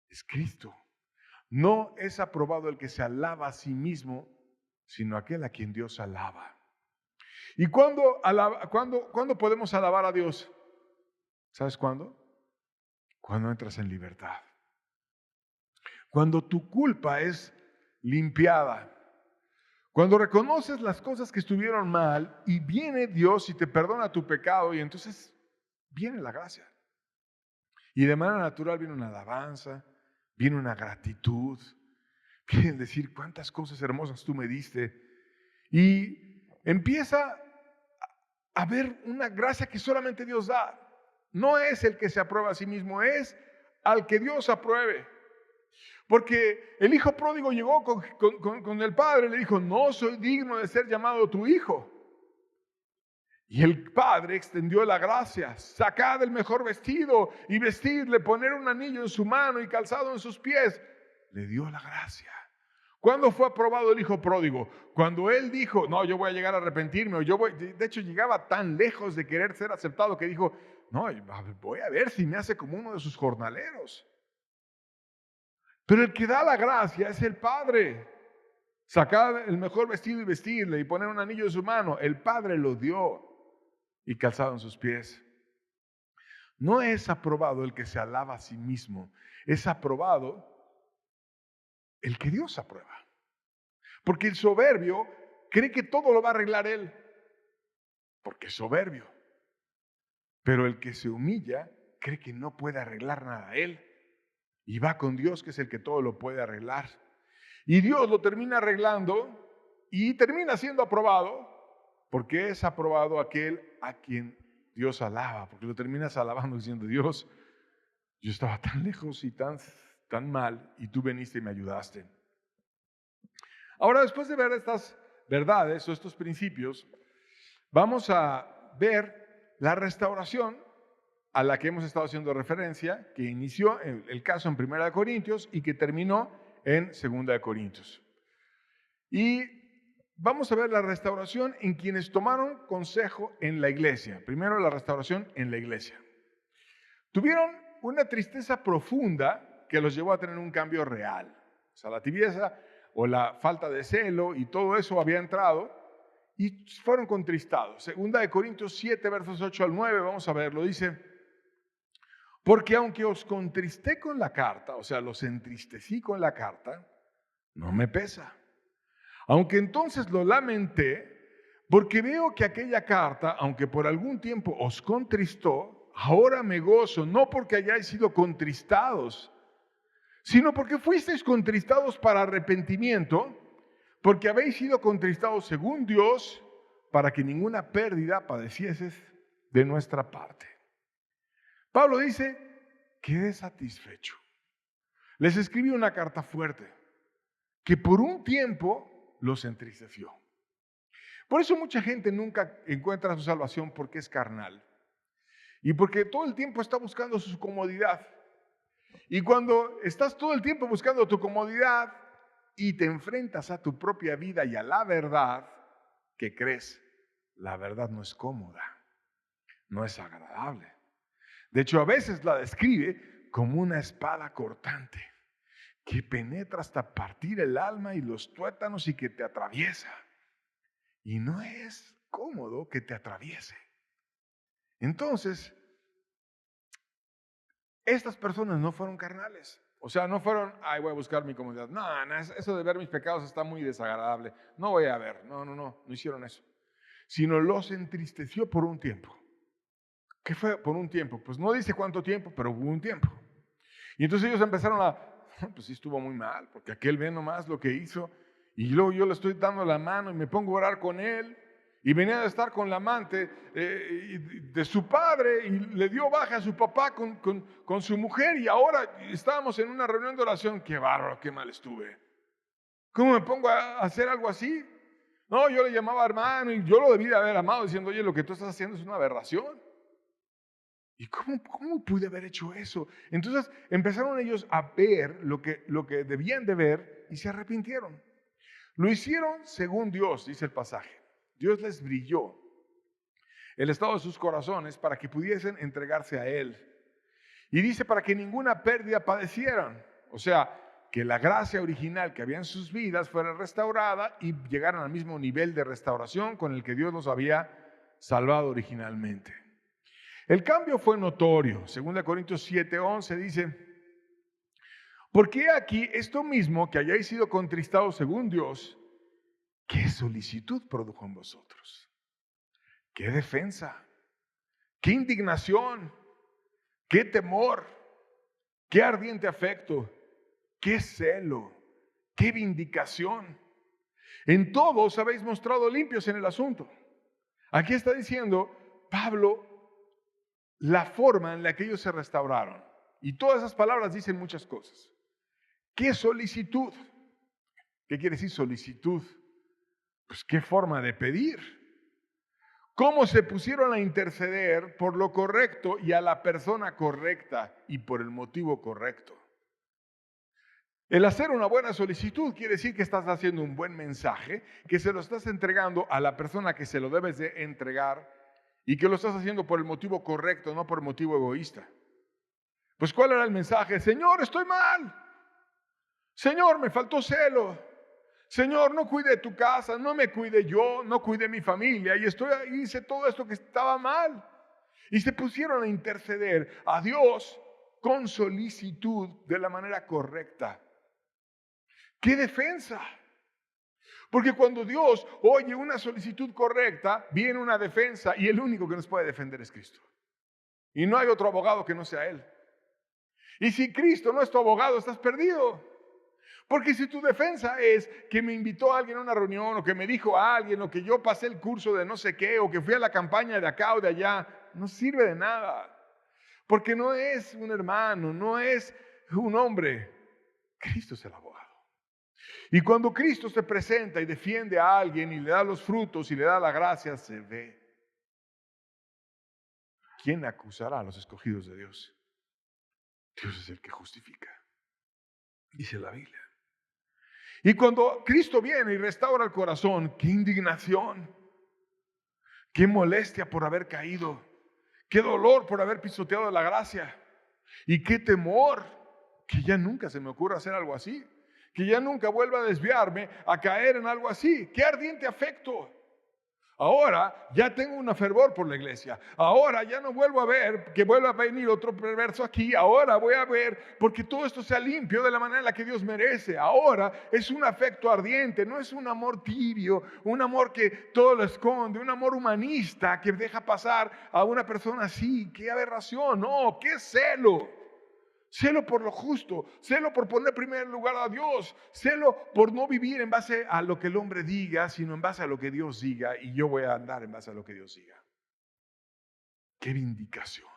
es Cristo. No es aprobado el que se alaba a sí mismo, sino aquel a quien Dios alaba. ¿Y cuándo podemos alabar a Dios? ¿Sabes cuándo? Cuando entras en libertad. Cuando tu culpa es limpiada. Cuando reconoces las cosas que estuvieron mal y viene Dios y te perdona tu pecado y entonces viene la gracia. Y de manera natural viene una alabanza, viene una gratitud, viene decir cuántas cosas hermosas tú me diste. Y empieza a haber una gracia que solamente Dios da. No es el que se aprueba a sí mismo, es al que Dios apruebe. Porque el hijo pródigo llegó con el padre y le dijo, no soy digno de ser llamado tu hijo. Y el padre extendió la gracia, sacad el mejor vestido y vestidle, poner un anillo en su mano y calzado en sus pies. Le dio la gracia. ¿Cuándo fue aprobado el hijo pródigo? Cuando él dijo, no, yo voy a llegar a arrepentirme. De hecho, llegaba tan lejos de querer ser aceptado que dijo, no, voy a ver si me hace como uno de sus jornaleros. Pero el que da la gracia es el Padre. Sacar el mejor vestido y vestirle y poner un anillo en su mano. El Padre lo dio y calzado en sus pies. No es aprobado el que se alaba a sí mismo. Es aprobado el que Dios aprueba. Porque el soberbio cree que todo lo va a arreglar él. Porque es soberbio. Pero el que se humilla cree que no puede arreglar nada él. Y va con Dios, que es el que todo lo puede arreglar. Y Dios lo termina arreglando y termina siendo aprobado, porque es aprobado aquel a quien Dios alaba, porque lo terminas alabando diciendo, Dios, yo estaba tan lejos y tan mal, y tú viniste y me ayudaste. Ahora, después de ver estas verdades o estos principios, vamos a ver la restauración a la que hemos estado haciendo referencia, que inició el caso en 1 Corintios y que terminó en 2 Corintios. Y vamos a ver la restauración en quienes tomaron consejo en la iglesia. Primero, la restauración en la iglesia. Tuvieron una tristeza profunda que los llevó a tener un cambio real. O sea, la tibieza o la falta de celo y todo eso había entrado y fueron contristados. 2 Corintios 7, versos 8 al 9, vamos a verlo, dice: porque aunque os contristé con la carta, o sea, los entristecí con la carta, no me pesa. Aunque entonces lo lamenté, porque veo que aquella carta, aunque por algún tiempo os contristó, ahora me gozo, no porque hayáis sido contristados, sino porque fuisteis contristados para arrepentimiento, porque habéis sido contristados según Dios, para que ninguna pérdida padecieses de nuestra parte. Pablo dice, quedé satisfecho. Les escribí una carta fuerte que por un tiempo los entristeció. Por eso mucha gente nunca encuentra su salvación, porque es carnal. Y porque todo el tiempo está buscando su comodidad. Y cuando estás todo el tiempo buscando tu comodidad y te enfrentas a tu propia vida y a la verdad, ¿qué crees? La verdad no es cómoda, no es agradable. De hecho, a veces la describe como una espada cortante que penetra hasta partir el alma y los tuétanos y que te atraviesa. Y no es cómodo que te atraviese. Entonces, estas personas no fueron carnales. O sea, no fueron, ay, voy a buscar mi comodidad. No, eso de ver mis pecados está muy desagradable. No voy a ver. No hicieron eso. Sino los entristeció por un tiempo. ¿Qué fue por un tiempo? Pues no dice cuánto tiempo, pero hubo un tiempo. Y entonces ellos empezaron pues sí estuvo muy mal, porque aquel ve nomás lo que hizo, y luego yo le estoy dando la mano y me pongo a orar con él, y venía de estar con la amante de su padre, y le dio baja a su papá con su mujer, y ahora estábamos en una reunión de oración. Qué bárbaro, qué mal estuve. ¿Cómo me pongo a hacer algo así? No, yo le llamaba hermano, y yo lo debí de haber amado, diciendo, oye, lo que tú estás haciendo es una aberración. ¿Y cómo pude haber hecho eso? Entonces empezaron ellos a ver lo que debían de ver y se arrepintieron. Lo hicieron según Dios, dice el pasaje. Dios les brilló el estado de sus corazones para que pudiesen entregarse a Él. Y dice para que ninguna pérdida padecieran. O sea, que la gracia original que había en sus vidas fuera restaurada y llegaran al mismo nivel de restauración con el que Dios los había salvado originalmente. El cambio fue notorio. 2 Corintios 7:11 dice, porque aquí esto mismo que hayáis sido contristados según Dios, ¿qué solicitud produjo en vosotros? ¿Qué defensa? ¿Qué indignación? ¿Qué temor? ¿Qué ardiente afecto? ¿Qué celo? ¿Qué vindicación? En todo os habéis mostrado limpios en el asunto. Aquí está diciendo Pablo la forma en la que ellos se restauraron. Y todas esas palabras dicen muchas cosas. ¿Qué solicitud? ¿Qué quiere decir solicitud? Pues qué forma de pedir. ¿Cómo se pusieron a interceder por lo correcto y a la persona correcta y por el motivo correcto? El hacer una buena solicitud quiere decir que estás haciendo un buen mensaje, que se lo estás entregando a la persona que se lo debes de entregar y que lo estás haciendo por el motivo correcto, no por el motivo egoísta. Pues ¿cuál era el mensaje? Señor, estoy mal. Señor, me faltó celo. Señor, no cuide tu casa, no me cuide yo, no cuide mi familia y hice todo esto que estaba mal. Y se pusieron a interceder a Dios con solicitud de la manera correcta. ¡Qué defensa! Porque cuando Dios oye una solicitud correcta, viene una defensa y el único que nos puede defender es Cristo. Y no hay otro abogado que no sea Él. Y si Cristo no es tu abogado, estás perdido. Porque si tu defensa es que me invitó a alguien a una reunión, o que me dijo a alguien, o que yo pasé el curso de no sé qué, o que fui a la campaña de acá o de allá, no sirve de nada. Porque no es un hermano, no es un hombre. Cristo es el abogado. Y cuando Cristo se presenta y defiende a alguien y le da los frutos y le da la gracia, se ve. ¿Quién acusará a los escogidos de Dios? Dios es el que justifica, dice la Biblia. Y cuando Cristo viene y restaura el corazón, qué indignación, qué molestia por haber caído, qué dolor por haber pisoteado la gracia y qué temor que ya nunca se me ocurra hacer algo así, que ya nunca vuelva a desviarme a caer en algo así. Qué ardiente afecto. Ahora ya tengo un fervor por la iglesia. Ahora ya no vuelvo a ver que vuelva a venir otro perverso aquí. Ahora voy a ver porque todo esto sea limpio de la manera en la que Dios merece. Ahora es un afecto ardiente, no es un amor tibio, un amor que todo lo esconde, un amor humanista que deja pasar a una persona así. ¡Qué aberración! No, qué celo. Celo por lo justo, celo por poner en primer lugar a Dios, celo por no vivir en base a lo que el hombre diga, sino en base a lo que Dios diga, y yo voy a andar en base a lo que Dios diga. ¡Qué vindicación!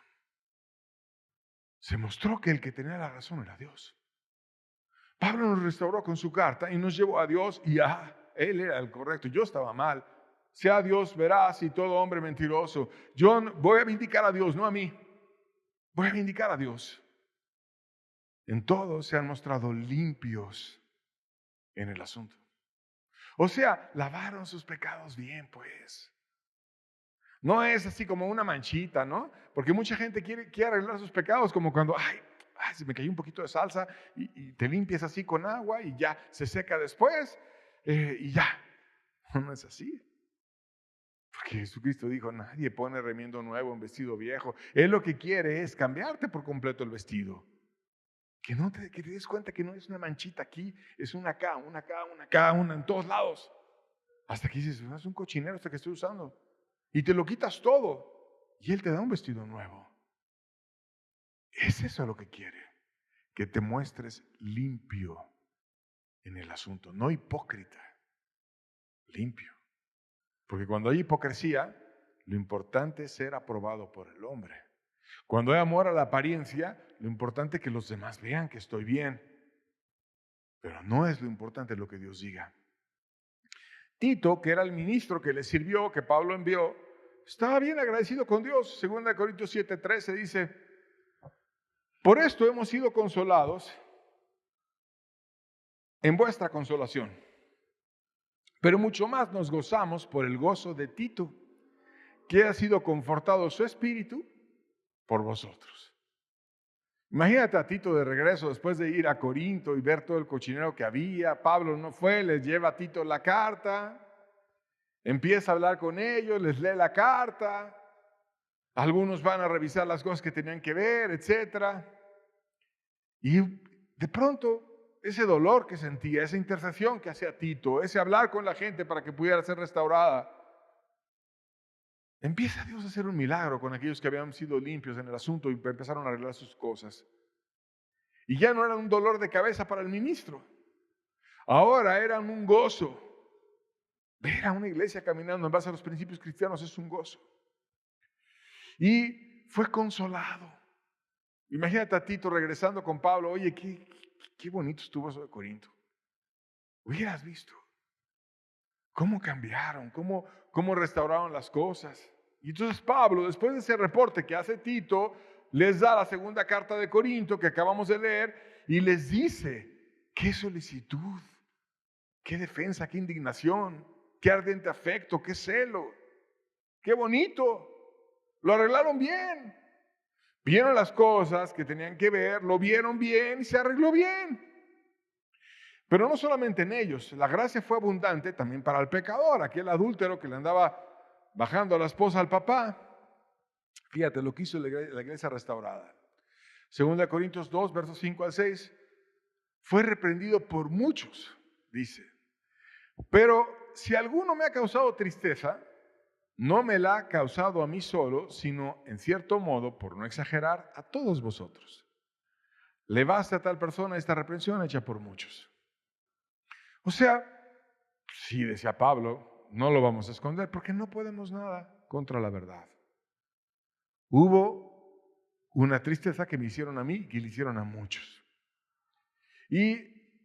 Se mostró que el que tenía la razón era Dios. Pablo nos restauró con su carta y nos llevó a Dios y él era el correcto, yo estaba mal. Sea Dios veraz y todo hombre mentiroso. Yo voy a vindicar a Dios, no a mí. Voy a vindicar a Dios. En todo se han mostrado limpios en el asunto. O sea, lavaron sus pecados bien, pues. No es así como una manchita, ¿no? Porque mucha gente quiere arreglar sus pecados como cuando, se me cayó un poquito de salsa y te limpias así con agua y ya se seca después y ya. No es así. Porque Jesucristo dijo, nadie pone remiendo nuevo en vestido viejo. Él lo que quiere es cambiarte por completo el vestido. Que te des cuenta que no es una manchita aquí, es una acá, una acá, una acá, una en todos lados. Hasta que dices, es un cochinero este que estoy usando. Y te lo quitas todo. Y Él te da un vestido nuevo. Es eso lo que quiere. Que te muestres limpio en el asunto. No hipócrita. Limpio. Porque cuando hay hipocresía, lo importante es ser aprobado por el hombre. Cuando hay amor a la apariencia, lo importante es que los demás vean que estoy bien. Pero no es lo importante lo que Dios diga. Tito, que era el ministro que le sirvió, que Pablo envió, estaba bien agradecido con Dios. 2 Corintios 7:13 dice, por esto hemos sido consolados en vuestra consolación, pero mucho más nos gozamos por el gozo de Tito, que ha sido confortado su espíritu por vosotros. Imagínate a Tito de regreso después de ir a Corinto y ver todo el cochinero que había. Pablo no fue, les lleva a Tito la carta, empieza a hablar con ellos, les lee la carta, algunos van a revisar las cosas que tenían que ver, etc. Y de pronto ese dolor que sentía, esa intercesión que hacía Tito, ese hablar con la gente para que pudiera ser restaurada, empieza Dios a hacer un milagro con aquellos que habían sido limpios en el asunto y empezaron a arreglar sus cosas. Y ya no era un dolor de cabeza para el ministro. Ahora eran un gozo. Ver a una iglesia caminando en base a los principios cristianos es un gozo. Y fue consolado. Imagínate a Tito regresando con Pablo. Oye, qué bonito estuvo eso de Corinto. Hubieras visto cómo cambiaron, cómo restauraron las cosas. Y entonces Pablo, después de ese reporte que hace Tito, les da la segunda carta de Corinto que acabamos de leer y les dice, qué solicitud, qué defensa, qué indignación, qué ardiente afecto, qué celo, qué bonito, lo arreglaron bien. Vieron las cosas que tenían que ver, lo vieron bien y se arregló bien. Pero no solamente en ellos, la gracia fue abundante también para el pecador, aquel adúltero que le andaba bajando a la esposa al papá. Fíjate lo que hizo la iglesia restaurada. 2 Corintios 2, versos 5 al 6, fue reprendido por muchos, dice. Pero si alguno me ha causado tristeza, no me la ha causado a mí solo, sino en cierto modo, por no exagerar, a todos vosotros. Le basta a tal persona esta reprensión hecha por muchos. O sea, sí, decía Pablo, no lo vamos a esconder porque no podemos nada contra la verdad. Hubo una tristeza que me hicieron a mí y que le hicieron a muchos. Y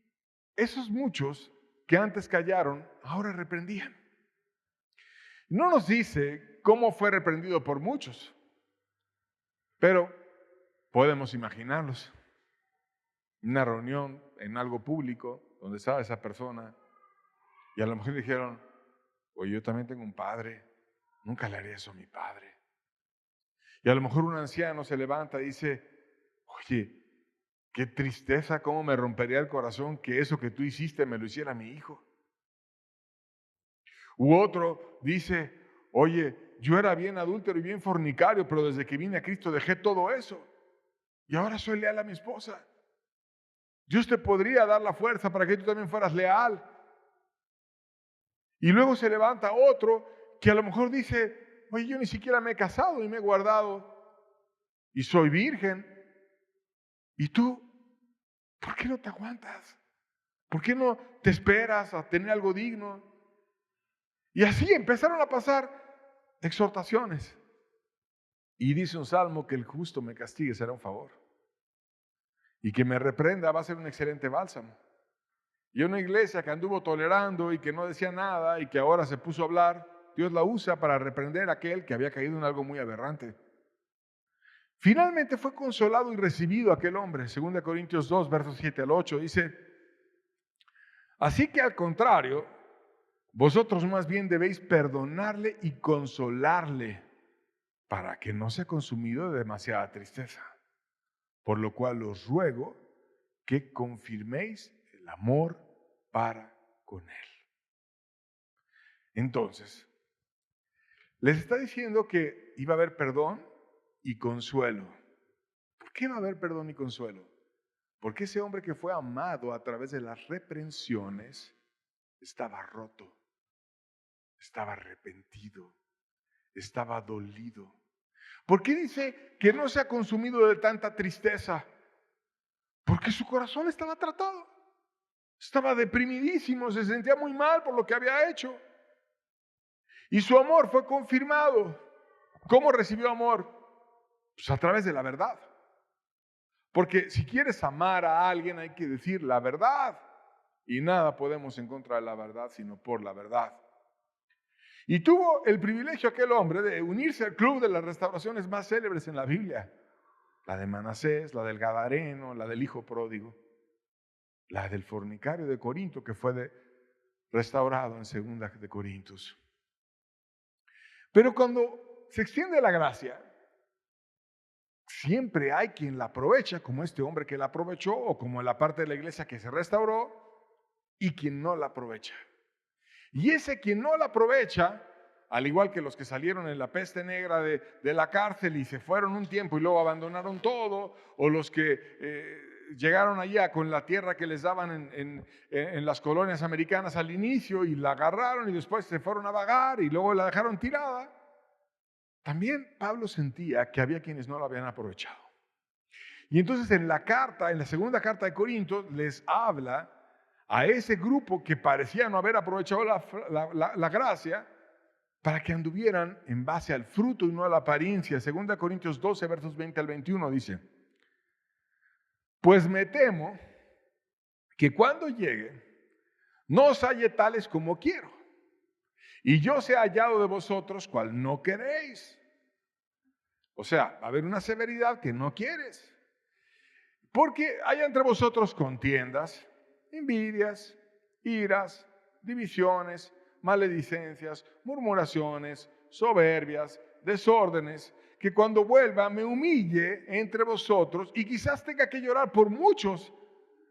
esos muchos que antes callaron, ahora reprendían. No nos dice cómo fue reprendido por muchos, pero podemos imaginarlos. Una reunión en algo público donde estaba esa persona y a lo mejor dijeron, oye, yo también tengo un padre, nunca le haría eso a mi padre. Y a lo mejor un anciano se levanta y dice, oye, qué tristeza, cómo me rompería el corazón que eso que tú hiciste me lo hiciera mi hijo. U otro dice, oye, yo era bien adúltero y bien fornicario, pero desde que vine a Cristo dejé todo eso. Y ahora soy leal a mi esposa. Dios te podría dar la fuerza para que tú también fueras leal. Y luego se levanta otro que a lo mejor dice, oye, yo ni siquiera me he casado y me he guardado y soy virgen. ¿Y tú? ¿Por qué no te aguantas? ¿Por qué no te esperas a tener algo digno? Y así empezaron a pasar exhortaciones. Y dice un salmo que el justo me castigue será un favor. Y que me reprenda va a ser un excelente bálsamo. Y una iglesia que anduvo tolerando y que no decía nada y que ahora se puso a hablar, Dios la usa para reprender a aquel que había caído en algo muy aberrante. Finalmente fue consolado y recibido aquel hombre. 2 Corintios 2, versos 7 al 8, dice, así que al contrario, vosotros más bien debéis perdonarle y consolarle para que no sea consumido de demasiada tristeza. Por lo cual os ruego que confirméis el amor para con él. Entonces, les está diciendo que iba a haber perdón y consuelo. ¿Por qué va a haber perdón y consuelo? Porque ese hombre que fue amado a través de las reprensiones estaba roto, estaba arrepentido, estaba dolido. ¿Por qué dice que no se ha consumido de tanta tristeza? Porque su corazón estaba tratado. Estaba deprimidísimo, se sentía muy mal por lo que había hecho. Y su amor fue confirmado. ¿Cómo recibió amor? Pues a través de la verdad. Porque si quieres amar a alguien hay que decir la verdad. Y nada podemos en contra de la verdad, sino por la verdad. Y tuvo el privilegio aquel hombre de unirse al club de las restauraciones más célebres en la Biblia. La de Manasés, la del Gadareno, la del hijo pródigo, la del fornicario de Corinto, que fue restaurado en 2 de Corintios. Pero cuando se extiende la gracia, siempre hay quien la aprovecha, como este hombre que la aprovechó, o como la parte de la iglesia que se restauró, y quien no la aprovecha. Y ese quien no la aprovecha, al igual que los que salieron en la peste negra de la cárcel y se fueron un tiempo y luego abandonaron todo, o los que llegaron allá con la tierra que les daban en las colonias americanas al inicio y la agarraron y después se fueron a vagar y luego la dejaron tirada. También Pablo sentía que había quienes no la habían aprovechado. Y entonces en la segunda carta de Corintios, les habla a ese grupo que parecía no haber aprovechado la gracia, para que anduvieran en base al fruto y no a la apariencia. 2 Corintios 12, versos 20 al 21 dice: pues me temo que cuando llegue no os halle tales como quiero, y yo sea hallado de vosotros cual no queréis. O sea, va a haber una severidad que no quieres. Porque hay entre vosotros contiendas, envidias, iras, divisiones, maledicencias, murmuraciones, soberbias, desórdenes, que cuando vuelva me humille entre vosotros y quizás tenga que llorar por muchos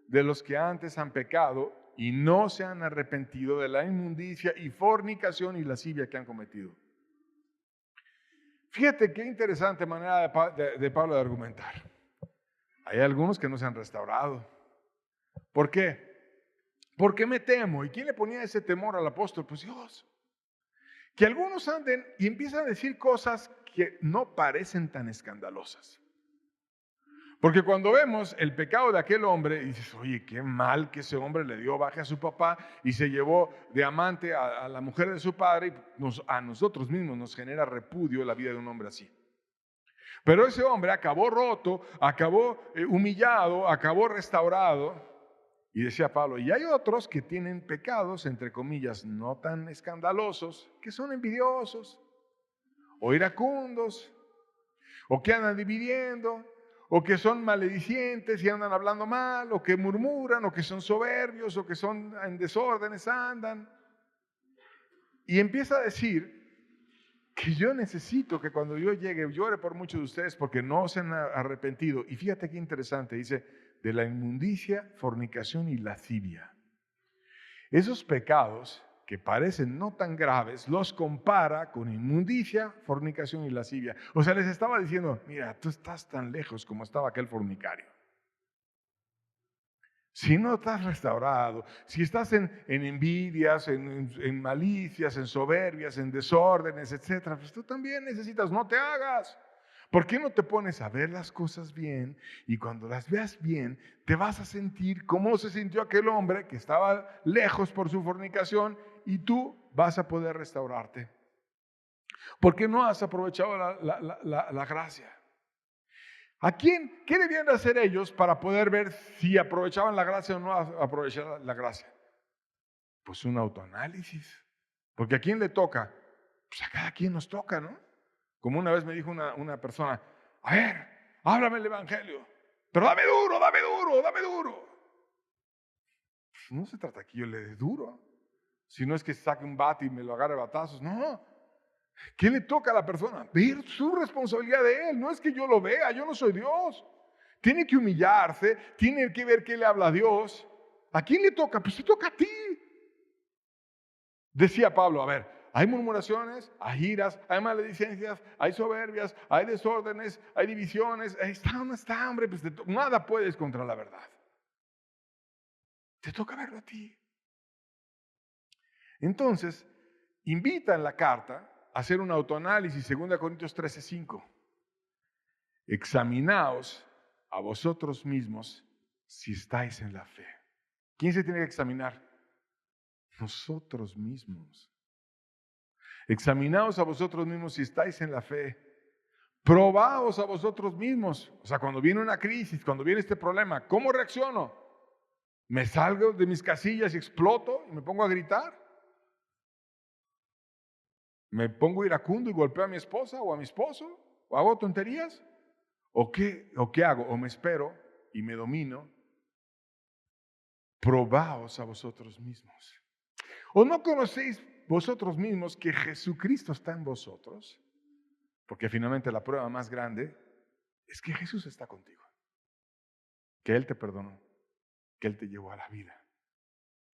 de los que antes han pecado y no se han arrepentido de la inmundicia y fornicación y lascivia que han cometido. Fíjate qué interesante manera de Pablo de argumentar. Hay algunos que no se han restaurado. ¿Por qué? Porque me temo. ¿Y quién le ponía ese temor al apóstol? Pues Dios. Que algunos anden y empiezan a decir cosas que no parecen tan escandalosas. Porque cuando vemos el pecado de aquel hombre, y dices, oye, qué mal que ese hombre le dio baje a su papá y se llevó de amante a la mujer de su padre, y a nosotros mismos nos genera repudio la vida de un hombre así. Pero ese hombre acabó roto, acabó humillado, acabó restaurado. Y decía Pablo, y hay otros que tienen pecados, entre comillas, no tan escandalosos, que son envidiosos, o iracundos, o que andan dividiendo, o que son maledicientes y andan hablando mal, o que murmuran, o que son soberbios, o que son en desórdenes andan. Y empieza a decir que yo necesito que cuando yo llegue llore por muchos de ustedes porque no se han arrepentido. Y fíjate qué interesante, dice, de la inmundicia, fornicación y lascivia. Esos pecados que parecen no tan graves, los compara con inmundicia, fornicación y lascivia. O sea, les estaba diciendo, mira, tú estás tan lejos como estaba aquel fornicario. Si no estás restaurado, si estás en envidias, en malicias, en soberbias, en desórdenes, etc., pues tú también necesitas, no te hagas. ¿Por qué no te pones a ver las cosas bien? Y cuando las veas bien, te vas a sentir como se sintió aquel hombre que estaba lejos por su fornicación y tú vas a poder restaurarte. ¿Por qué no has aprovechado la gracia? ¿A quién? ¿Qué debían de hacer ellos para poder ver si aprovechaban la gracia o no aprovechaban la gracia? Pues un autoanálisis. Porque ¿a quién le toca? Pues a cada quien nos toca, ¿no? Como una vez me dijo una persona, a ver, háblame el evangelio, pero dame duro, dame duro, dame duro. Pues no se trata que yo le dé duro, si no es que saque un bate y me lo agarre a batazos, no. ¿Qué le toca a la persona? Ver su responsabilidad de él, no es que yo lo vea, yo no soy Dios. Tiene que humillarse, tiene que ver qué le habla a Dios. ¿A quién le toca? Pues te toca a ti. Decía Pablo, a ver, hay murmuraciones, hay iras, hay maledicencias, hay soberbias, hay desórdenes, hay divisiones. Ahí está, no está, hombre, pues nada puedes contra la verdad. Te toca verlo a ti. Entonces, invita en la carta a hacer un autoanálisis, 2 Corintios 13:5. Examinaos a vosotros mismos si estáis en la fe. ¿Quién se tiene que examinar? Nosotros mismos. Examinaos a vosotros mismos si estáis en la fe. Probaos a vosotros mismos. O sea, cuando viene una crisis, cuando viene este problema, ¿cómo reacciono? ¿Me salgo de mis casillas y exploto y me pongo a gritar? ¿Me pongo iracundo y golpeo a mi esposa o a mi esposo? ¿O hago tonterías? ¿O qué hago? ¿O me espero y me domino? Probaos a vosotros mismos. ¿O no conocéis vosotros mismos que Jesucristo está en vosotros? Porque finalmente la prueba más grande es que Jesús está contigo. Que Él te perdonó. Que Él te llevó a la vida.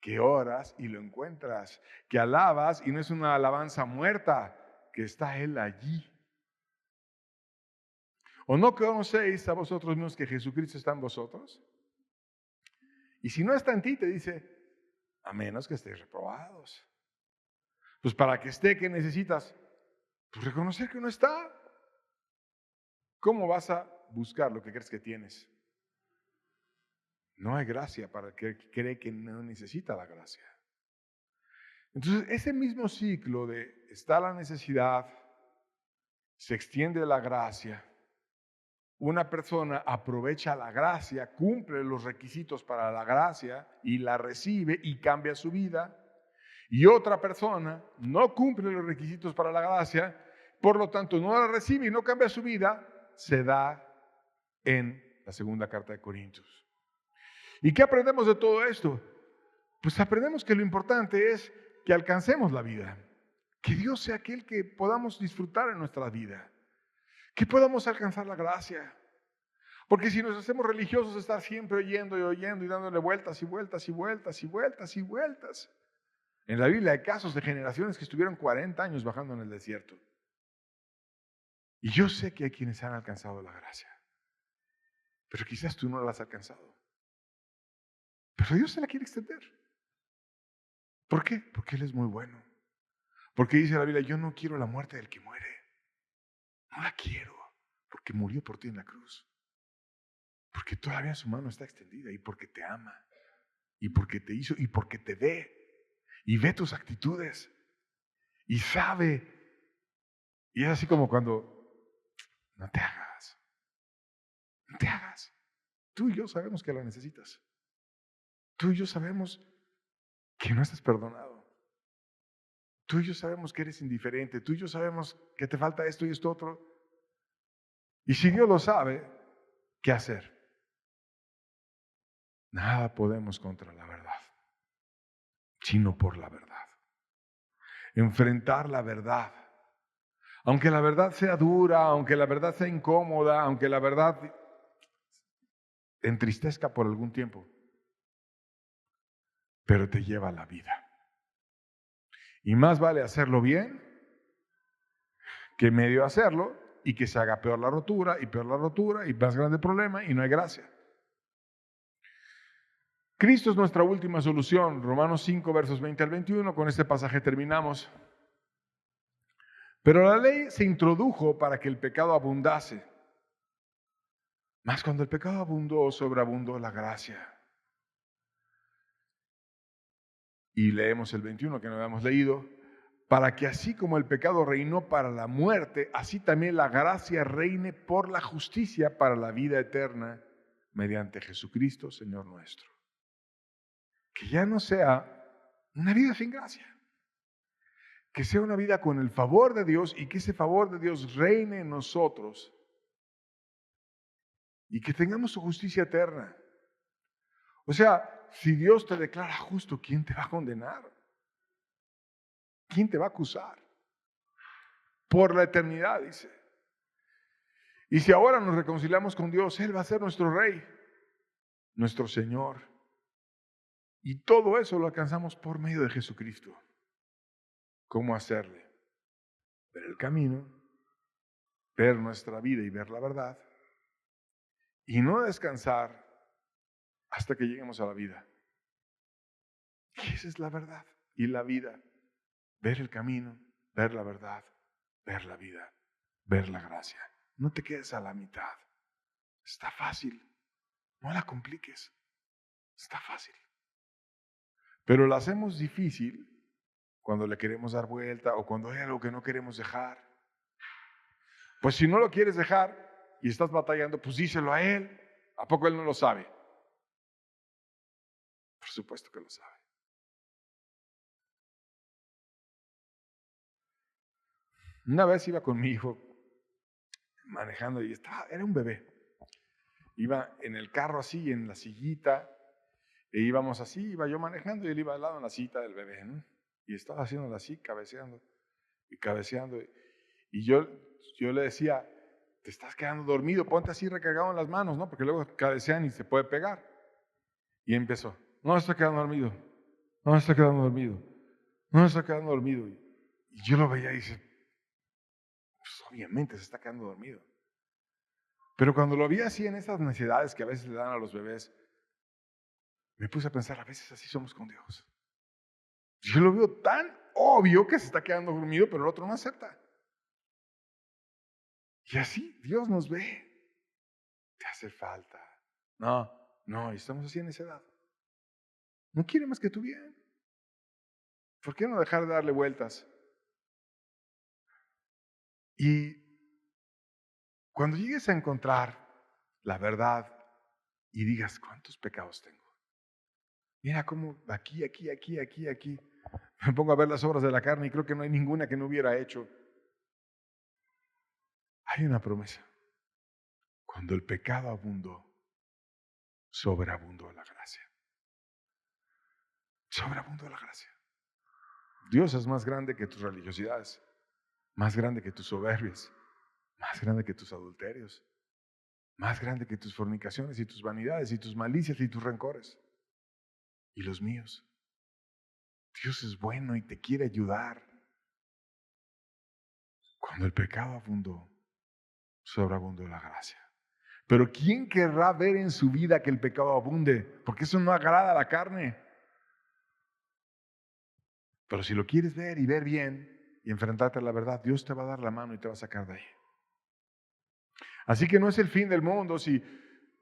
Que oras y lo encuentras. Que alabas y no es una alabanza muerta. Que está Él allí. ¿O no conocéis a vosotros mismos que Jesucristo está en vosotros? Y si no está en ti, te dice, a menos que estéis reprobados. Pues para que esté, ¿qué necesitas? Pues reconocer que no está. ¿Cómo vas a buscar lo que crees que tienes? No hay gracia para el que cree que no necesita la gracia. Entonces, ese mismo ciclo de está la necesidad, se extiende la gracia, una persona aprovecha la gracia, cumple los requisitos para la gracia y la recibe y cambia su vida, y otra persona no cumple los requisitos para la gracia, por lo tanto no la recibe y no cambia su vida, se da en la segunda carta de Corintios. ¿Y qué aprendemos de todo esto? Pues aprendemos que lo importante es que alcancemos la vida, que Dios sea aquel que podamos disfrutar en nuestra vida, que podamos alcanzar la gracia. Porque si nos hacemos religiosos, estar siempre oyendo y oyendo y dándole vueltas y vueltas y vueltas y vueltas y vueltas. En la Biblia hay casos de generaciones que estuvieron 40 años bajando en el desierto. Y yo sé que hay quienes han alcanzado la gracia, pero quizás tú no la has alcanzado. Pero Dios se la quiere extender. ¿Por qué? Porque Él es muy bueno. Porque dice la Biblia, yo no quiero la muerte del que muere. No la quiero, porque murió por ti en la cruz. Porque todavía su mano está extendida y porque te ama. Y porque te hizo y porque te ve. Y ve tus actitudes. Y sabe. Y es así como cuando, no te hagas. No te hagas. Tú y yo sabemos que la necesitas. Tú y yo sabemos que no estás perdonado. Tú y yo sabemos que eres indiferente. Tú y yo sabemos que te falta esto y esto otro. Y si Dios lo sabe, ¿qué hacer? Nada podemos contra la verdad, sino por la verdad. Enfrentar la verdad. Aunque la verdad sea dura, aunque la verdad sea incómoda, aunque la verdad entristezca por algún tiempo, pero te lleva a la vida. Y más vale hacerlo bien que medio hacerlo y que se haga peor la rotura y más grande el problema y no hay gracia. Cristo es nuestra última solución. Romanos 5, versos 20 al 21. Con este pasaje terminamos. Pero la ley se introdujo para que el pecado abundase. Mas cuando el pecado abundó, sobreabundó la gracia. Y leemos el 21 que no habíamos leído. Para que así como el pecado reinó para la muerte, así también la gracia reine por la justicia para la vida eterna mediante Jesucristo, Señor nuestro. Que ya no sea una vida sin gracia. Que sea una vida con el favor de Dios y que ese favor de Dios reine en nosotros. Y que tengamos su justicia eterna. O sea, si Dios te declara justo, ¿quién te va a condenar? ¿Quién te va a acusar? Por la eternidad, dice. Y si ahora nos reconciliamos con Dios, Él va a ser nuestro Rey, nuestro Señor. Y todo eso lo alcanzamos por medio de Jesucristo. ¿Cómo hacerle? Ver el camino, ver nuestra vida y ver la verdad. Y no descansar hasta que lleguemos a la vida. Y esa es la verdad y la vida. Ver el camino, ver la verdad, ver la vida, ver la gracia. No te quedes a la mitad. Está fácil. No la compliques. Está fácil. Pero la hacemos difícil cuando le queremos dar vuelta o cuando hay algo que no queremos dejar. Pues si no lo quieres dejar y estás batallando, pues díselo a Él. ¿A poco Él no lo sabe? Por supuesto que lo sabe. Una vez iba con mi hijo manejando y era un bebé. Iba en el carro así, en la sillita, e íbamos así, iba yo manejando y él iba al lado en la sillita del bebé, ¿no? Y estaba haciéndolo así, cabeceando y cabeceando. Y yo le decía, te estás quedando dormido, ponte así recargado en las manos, ¿no? Porque luego cabecean y se puede pegar. Y empezó, no me estoy quedando dormido, no me estoy quedando dormido, no me estoy quedando dormido. Y yo lo veía y dice, pues obviamente se está quedando dormido. Pero cuando lo vi así en esas necesidades que a veces le dan a los bebés, me puse a pensar, a veces así somos con Dios. Yo lo veo tan obvio que se está quedando dormido, pero el otro no acepta. Y así Dios nos ve. Te hace falta. No, estamos así en esa edad. No quiere más que tu bien. ¿Por qué no dejar de darle vueltas? Y cuando llegues a encontrar la verdad y digas, ¿cuántos pecados tengo? Mira cómo aquí, me pongo a ver las obras de la carne y creo que no hay ninguna que no hubiera hecho. Hay una promesa. Cuando el pecado abundó, sobreabundó la gracia. Sobreabundó la gracia. Dios es más grande que tus religiosidades, más grande que tus soberbias, más grande que tus adulterios, más grande que tus fornicaciones y tus vanidades y tus malicias y tus rencores y los míos. Dios es bueno y te quiere ayudar. Cuando el pecado abundó, sobreabundó la gracia. Pero ¿quién querrá ver en su vida que el pecado abunde? Porque eso no agrada a la carne. Pero si lo quieres ver y ver bien y enfrentarte a la verdad, Dios te va a dar la mano y te va a sacar de ahí. Así que no es el fin del mundo si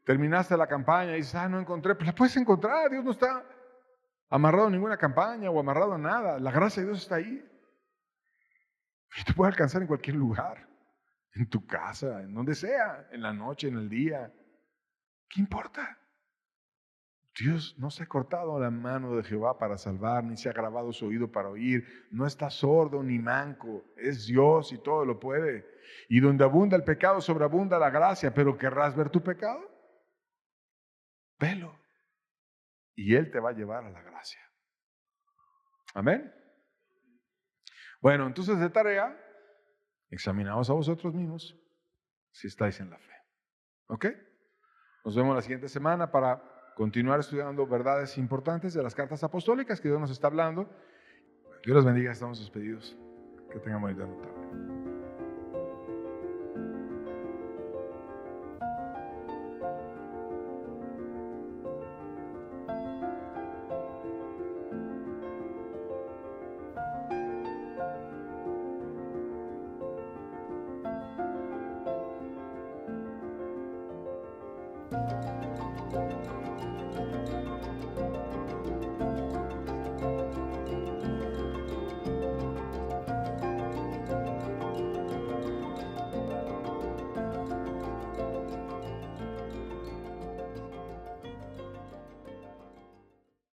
terminaste la campaña y dices, no encontré, pues la puedes encontrar. Dios no está amarrado a ninguna campaña o amarrado a nada. La gracia de Dios está ahí. Y te puede alcanzar en cualquier lugar, en tu casa, en donde sea, en la noche, en el día. ¿Qué importa? Dios no se ha cortado la mano de Jehová para salvar, ni se ha grabado su oído para oír. No está sordo ni manco. Es Dios y todo lo puede. Y donde abunda el pecado, sobreabunda la gracia. Pero ¿querrás ver tu pecado? Velo. Y Él te va a llevar a la gracia. Amén. Bueno, entonces de tarea, examinaos a vosotros mismos si estáis en la fe. ¿Ok? Nos vemos la siguiente semana para continuar estudiando verdades importantes de las cartas apostólicas que Dios nos está hablando. Dios los bendiga, estamos despedidos. Que tengan bonita tarde.